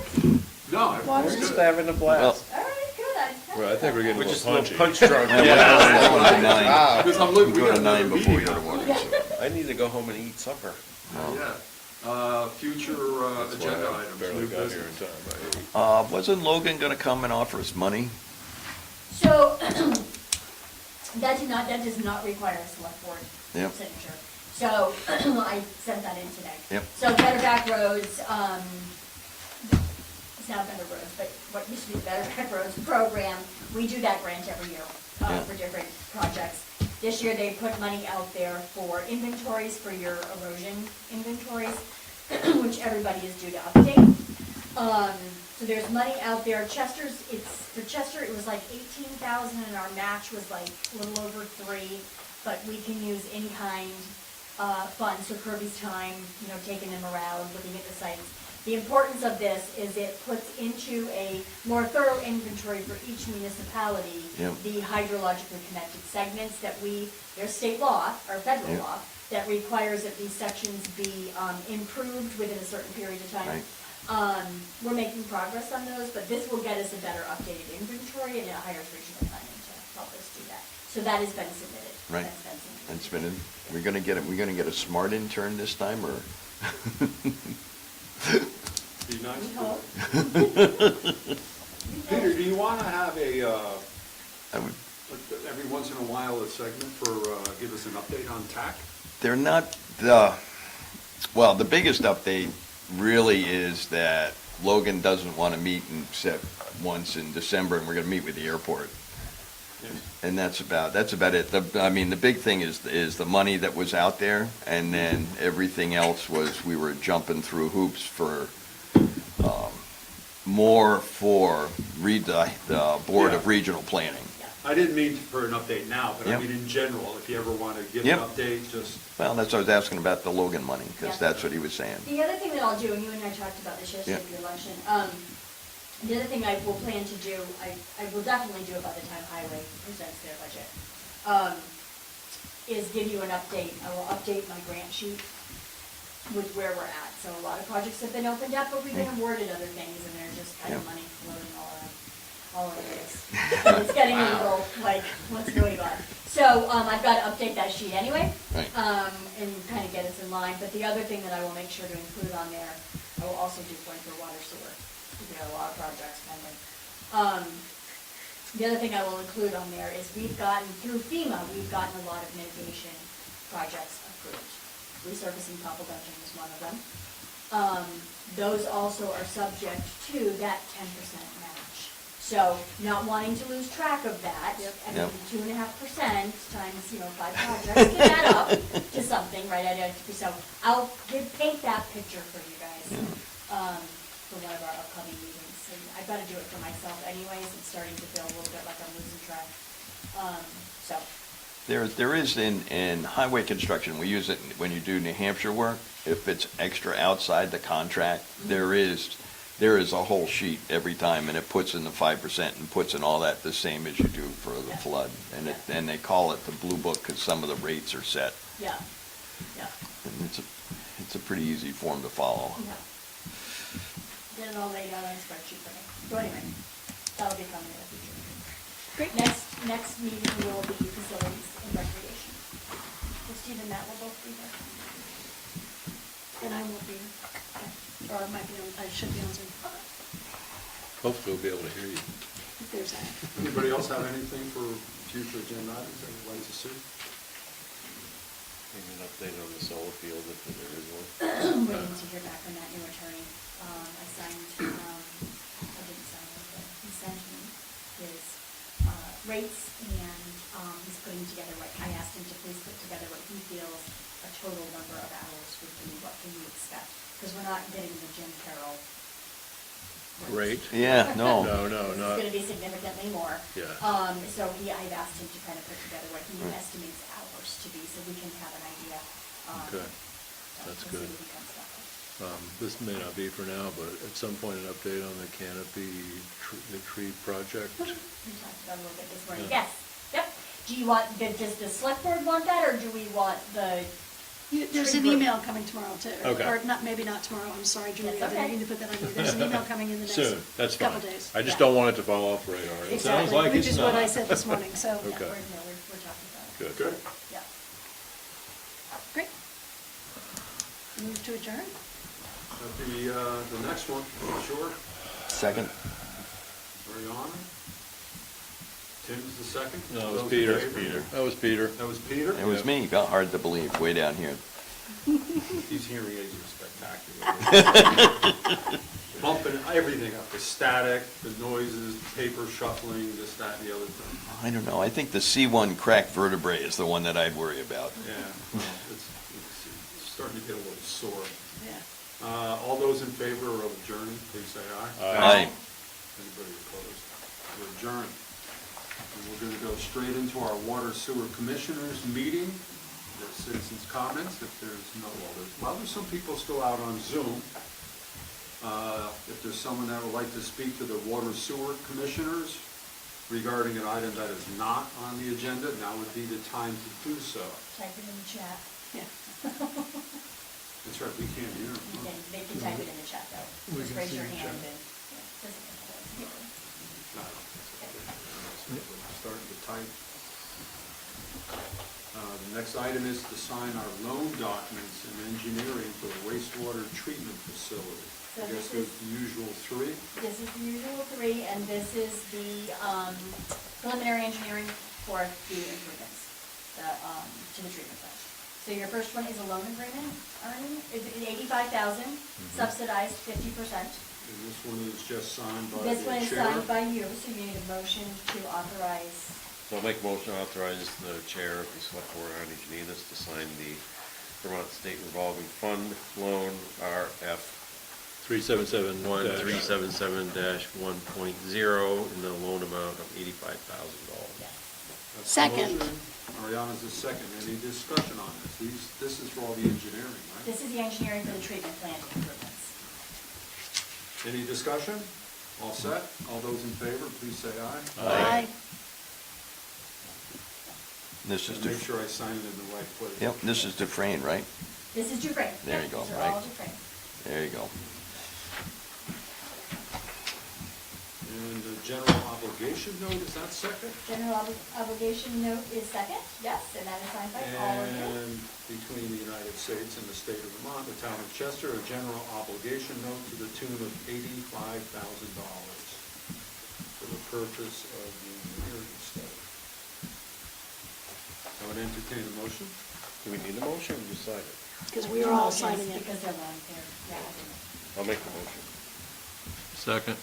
No,
Water
it.
it's
We're just
good.
having a blast.
All right, good.
Well, I think we're getting a
We're just
little
a little
punchy.
punch drunk.
Yeah, we're going to 9.
Wow.
Because I'm looking,
We
we
go
got
to 9
another
before we
meeting
go to
now.
water and sewer.
I need to go home and eat supper.
Yeah. Future
That's why
agenda
I
items,
barely
new
got here in
business.
time.
Wasn't Logan going to come and offer us money?
So, that does not require a select board
Yep.
signature. So, I sent that in today.
Yep.
So Better Back Roads, it's now Better Roads, but what used to be the Better Back Roads program, we do that grant every year
Yeah.
for different projects. This year, they put money out there for inventories, for your erosion inventories, which everybody is due to update. So there's money out there. For Chester, it was like 18,000 and our match was like a little over 3, but we can use in-kind funds, so Kirby's time, taking them around, looking at the sites. The importance of this is it puts into a more thorough inventory for each municipality,
Yep.
the hydrologically connected segments that there's state law, or federal
Yep.
law, that requires that these sections be improved within a certain period of time.
Right.
We're making progress on those, but this will get us a better updated inventory and it hires regional planning to help us do that. So that has been submitted.
Right.
That's been submitted.
It's been, we're going to get a smart intern this time, or?
Be
We
nice.
hope.
Peter, do you want to have
I would-
every once in a while, a segment for, give us an update on TAC?
They're not, well, the biggest update really is that Logan doesn't want to meet except once in December, and we're going to meet with the airport. And that's about it. The big thing is the money that was out there, and then everything else was, we were jumping through hoops for, more for the Board of
Yeah.
Regional Planning.
I didn't mean for an update now, but I
Yep.
mean in general, if you ever want to give
Yep.
an update, just,
Well, that's what I was asking about the Logan money, because
Yeah.
that's what he was saying.
The other thing that I'll do, and you and I talked about this yesterday
Yeah.
at the election, the other thing I will plan to do, I will definitely do it by the time Highway presents their budget, is give you an update. I will update my grant sheet with where we're at. So a lot of projects have been opened up, but we've been awarded other things, and there's just kind of
Yeah.
money floating all over the place. And it's getting a little, like, what's going on? So, I've got to update that sheet anyway.
Right.
And kind of get us in line. But the other thing that I will make sure to include on there, I will also do one for water sewer. We've got a lot of projects pending. The other thing I will include on there is through FEMA, we've gotten a lot of mitigation projects approved. Resurfacing Popple Dungeon is one of them. Those also are subject to that 10% match. So not wanting to lose track of that, I mean,
Yep.
2.5% times, 5 projects can add up to something, right? So I'll paint that picture for you guys, for one of our upcoming meetings. And I've got to do it for myself anyways. It's starting to feel a little bit like I'm losing track. So,
There is in highway construction, we use it when you do New Hampshire work, if it's extra outside the contract, there is a whole sheet every time, and it puts in the 5% and puts in all that the same as you do for the flood. And they call it the blue book because some of the rates are set.
yeah.
And it's a pretty easy form to follow.
Yeah. Get it all laid out on a spreadsheet for me. So anyway, that'll be coming in the future.
Great.
Next meeting will be facilities and recreation. So Steve and Matt will both be there.
And I won't be, or I might be on, I should be on Zoom,
Hopefully we'll be able to hear you.
if there's that.
anybody else have anything for future agenda items they'd like to see?
Maybe an update on the solar field if there is one.
Waiting to hear back from that new attorney. I signed, I didn't sign it, but he sent me his rates and he's putting together what I asked him him to please put together what he feels a total number of hours would be, what can you expect? Because we're not getting the Jim Carroll.
Rate?
Yeah, no.
No,
It's gonna be significantly more.
Yeah.
So I've asked him to kind of put together what he estimates hours to be, so we can have an idea.
Okay.
So
That's
we'll see
good.
what he comes up with.
This may not be for now, but at some point, an update on the canopy, the tree project.
We talked about it a little bit this morning.
Yeah.
Yes, yep. Do you want, does the select board want that, or do we want the?
There's an
Tree
email coming tomorrow too.
Okay.
Or not, maybe not tomorrow, I'm sorry, Julie,
That's
I didn't
okay.
mean to put that on you. There's an email coming in the
Soon,
next
that's fine.
couple days.
I just
Yeah.
don't want it to fall off radar. It sounds
Exactly,
like
Which
it's
is what I
not.
said this morning, so,
Yeah,
Okay.
we're talking about it.
Good.
Good.
Yeah.
great. Move to adjourn?
That'd be the next one, sure.
Second?
Are you on? Tim's the second?
No, it
Those
was
in
Peter.
favor?
That was Peter.
That was Peter?
It was me, hard to believe, way down here.
These hearing aids are spectacular. Bumping everything up, the static, the noises, paper shuffling, this, that, and the other thing.
I don't know, I think the C1 cracked vertebrae is the one that I'd worry about.
Yeah, well, it's starting to get a little sore.
Yeah.
All those in favor of adjourning, please say aye.
Aye.
Anybody opposed? We're adjourned. And we're going to go straight into our water sewer commissioners meeting, the citizens' comments, if there's there's some people still out on Zoom. If there's someone that would like to speak to the water sewer commissioners regarding an item that is not on the agenda, now would be the time to do so.
Type it in the chat.
Yeah.
That's right, we can't hear them.
You can, they can type it in the chat though.
We
Just
can
raise
see
your
the
hand
chat.
and, yeah, doesn't matter.
Starting to type. The next item is to sign our loan documents and engineering for the wastewater treatment facility.
So
I guess
this
there's the usual three.
This is the usual three, and this is the preliminary engineering for the improvements, to the treatment plant. So your first one is a loan agreement, Ernie, it's $85,000, subsidized 50%.
And this one is just signed by the chair.
This one is signed by you, so you need a motion to authorize.
So I'll make a motion to authorize the chair of the select board, Arnie Janedis, to sign the Vermont State Revolving Fund loan RF
377.
1377-1.0 in the loan amount of $85,000.
That's the
Second.
motion. Ariana's the second. Any discussion on this? This is for all the engineering, right?
This is the engineering for the treatment plant improvements.
Any discussion? All set? All those in favor, please say aye.
Aye.
This is,
And make sure I sign it in the right place.
yep, this is Dufrain, right?
This is Dufrain.
There
Yep,
you go,
these are
right.
all Dufrain.
There you go.
And the general obligation note, is that second?
General obligation note is second, yes, and that is signed by all of you.
And between the United States and the state of Vermont, the town of Chester, a general obligation note to the tune of $85,000 for the purpose of the engineering study. I would entertain a motion.
Do we need a motion or just sign it?
Because we are all
Motions,
signing it.
Because they're on there, yeah.
I'll make the motion.
Second.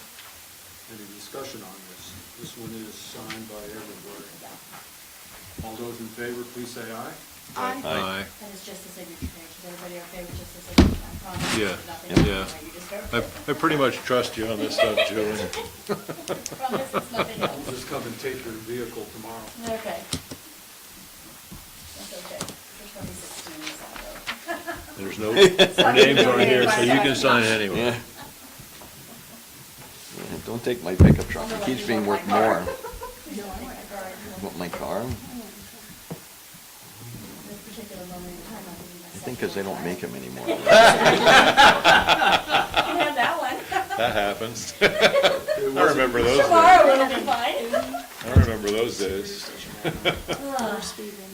Any discussion on this? This one is signed by everybody.
Yeah.
All those in favor, please say aye.
Aye.
Aye.
That is just a signature page. Is everybody okay with just a signature? I promise
Yeah,
there's nothing
yeah.
else, right? You just go.
I pretty much trust you on this stuff, Julie.
Promise it's nothing
We'll
else.
just come and take your vehicle tomorrow.
Okay. That's okay. There's probably 16 in that though.
There's no, your names aren't here, so you can sign anyway.
Yeah. Yeah, don't take my pickup truck, it keeps being worth more.
You don't want my car.
You want my car?
This particular moment in time, I'll give you my
I think because they don't make them anymore.
You can have that one.
That happens.
It
I
wasn't-
remember those days.
Tomorrow it'll be fine.
I remember those days.
Or speed limit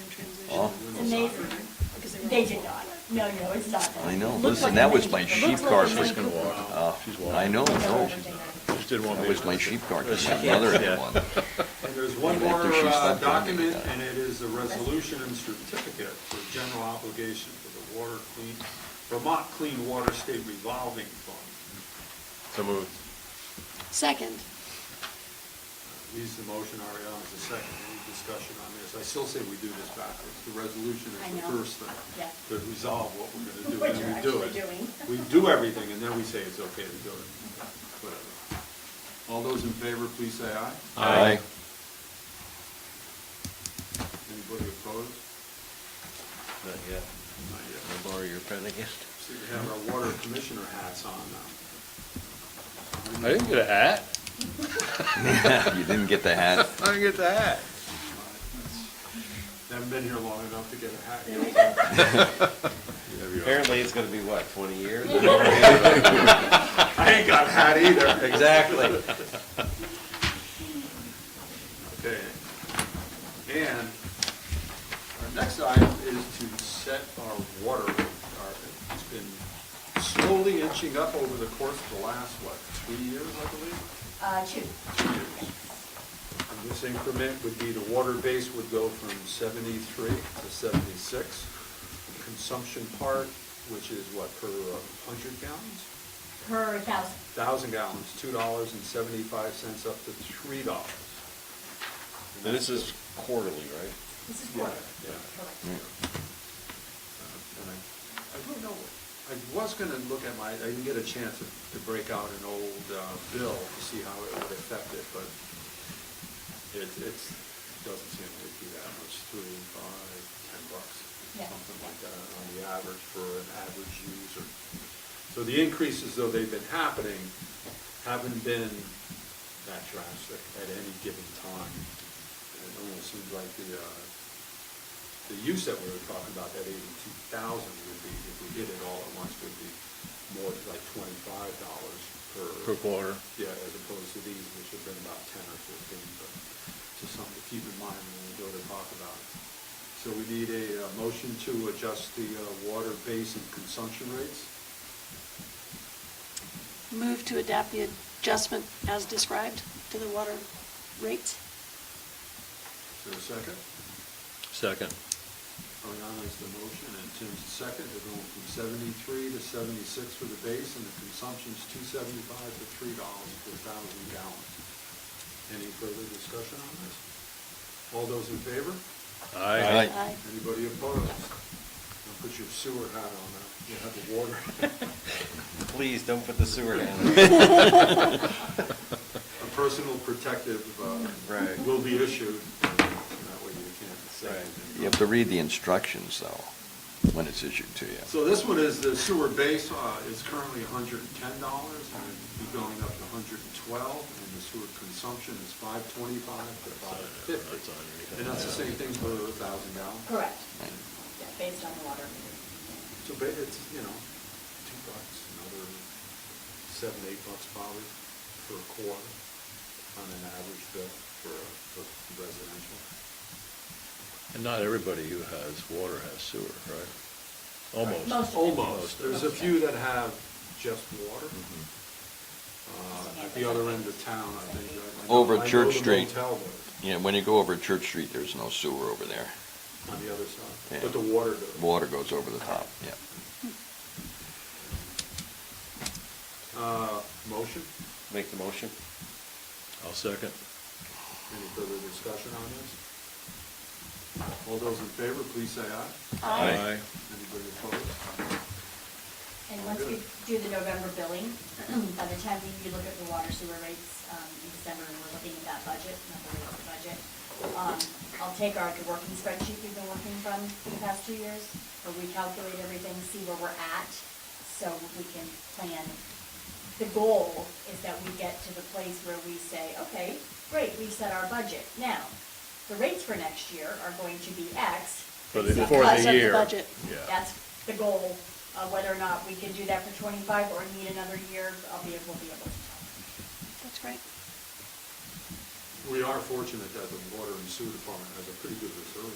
Oh.
transition.
It's amazing.
Because they were
They
all
did not. No, it's not.
I know,
Looks
listen,
like
that
a
was
Mini-
my
it
sheep
looks like
car
a
for,
Mini
gonna walk.
oh,
She's walking.
I know,
Cooper.
no.
Just didn't want
That
me
was
to
my
miss it.
sheep car, because my mother had one.
And there's one
Even
more
after she stopped driving,
document,
yeah.
and it is a resolution and certificate for general obligation for the Vermont Clean Water State Revolving Fund.
So moved.
Second.
He's the motion, Ariana's the second. Any discussion on this? I still say we do this backwards. The resolution
I
is the
know.
first thing
Yeah.
to resolve what we're gonna do,
What
and
you're
then we do
actually
it.
doing.
We do everything, and then we say it's okay to do it. Whatever. All those in favor, please say aye.
Aye.
Anybody opposed?
Not yet.
Not yet.
I'll borrow your pen again.
See, we have our water commissioner hats on now.
I didn't get a hat.
You didn't get the hat.
I didn't get the hat.
Haven't been here long enough to get a hat
There we
yet.
go.
Apparently, it's gonna be what, 20 years?
I ain't got a hat either.
Exactly.
Okay. And our next item is to set our water rate. It's been slowly inching up over the course of the last, 3 years, I believe?
2.
2 years. And this increment would be, the water base would go from 73 to 76. The consumption part, which is what, per 100 gallons?
Per 1,000.
1,000 gallons, $2.75 up to $3.
And this is quarterly, right?
This is
Yeah,
quarter.
yeah.
Correct.
And I don't know, I was gonna look at I didn't get a chance to break out an old bill to see how it would affect it, but it doesn't seem to be that much, $3, $5, $10,
Yeah.
something like that on the average for an average user. So the increases, though they've been happening, haven't been that drastic at any given time. And it almost seems like the use that we were talking about, that 82,000 would be, if we did it all at once, would be more like $25
Per quarter.
Yeah, as opposed to these, which have been about 10 or 15, but just something to keep in mind when we go to talk about it. So we need a motion to adjust the water base and consumption rates.
Move to adapt the adjustment as described to the water rates.
Is there a second?
Second.
Ariana is the motion, and Tim's the second. They're going from 73 to 76 for the base, and the consumption's $2.75 to $3 per 1,000 gallons. Any further discussion on this? All those in favor?
Aye.
Aye.
Anybody opposed? Now put your sewer hat on now. You have the water.
Please, don't put the sewer down.
A personal protective
Right.
will be issued. That way you can't say
Right.
anything.
You have to read the instructions, though, when it's issued to you.
So this one is, the sewer base is currently $110, and it'd be going up to $112, and the sewer consumption is $5.25 to $5.50. And that's the same thing for 1,000 gallons.
Correct.
Right.
Yeah, based on the water.
So it's, $2, another $7, $8 probably for a quarter on an average bill for residential.
And not everybody who has water has sewer, right? Almost.
Most of it.
Almost. There's a few that have just water. At the other end of town, I think. I know-
Over
I know
Church
the
Street.
motel does,
Yeah, when you go over Church Street, there's no sewer over there.
on the other side,
Yeah.
but the water does.
Water goes over the top, yeah.
Motion?
Make the motion?
I'll second.
Any further discussion on this? All those in favor, please say aye.
Aye.
Anybody opposed?
And once we do the November billing, by the time you look at the water sewer rates in December, and we're looking at that budget, not the rates, the budget, I'll take the working spreadsheet we've been working from for the past 2 years, or recalculate everything, see where we're at, so we can plan. The goal is that we get to the place where we say, okay, great, we've set our budget. Now, the rates for next year are going to be X.
For the
Because of the
year.
budget.
Yeah.
That's the goal. Whether or not we can do that for 25 or need another year, we'll be able to tell.
That's great.
We are fortunate that the water and sewer department has a pretty good reserve.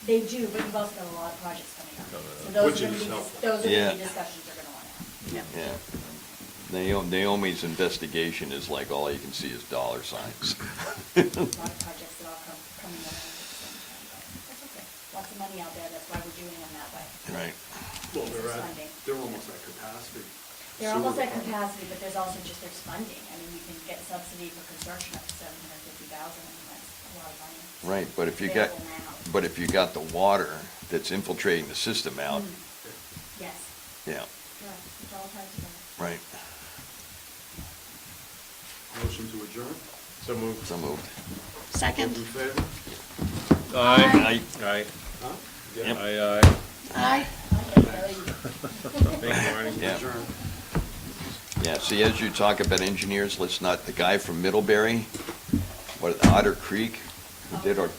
They do, but you've also got a lot of projects coming up.
Coming
So
up.
those
Which
are going
is
to be,
helpful.
those are
Yeah.
going to be discussions they're going to want to have.
Yeah.
Yeah. Naomi's investigation is like all you can see is dollar signs.
A lot of projects that all coming up at the same time, but that's okay. Lots of money out there, that's why we're doing them that way.
Right.
Well,
This is funding.
they're almost at capacity.
They're almost
sewer
at
department.
capacity, but there's also just there's funding. I mean, you can get subsidy for construction up to $750,000, I mean, that's a lot of money.
Right, but if you got,
Available now.
but if you got the water that's infiltrating the system out,
Yes,
yeah,
correct, it's all tied together.
right,
Motion to adjourn?
So moved.
so moved.
Second.
Those in favor?
Aye.
Aye.
Huh? Yeah.
Aye, aye.
Aye.
Thank you, Marty.
Yeah.
Adjourn.
Yeah, see, as you talk about engineers, let's not, the guy from Middlebury, what, Otter Creek, who did our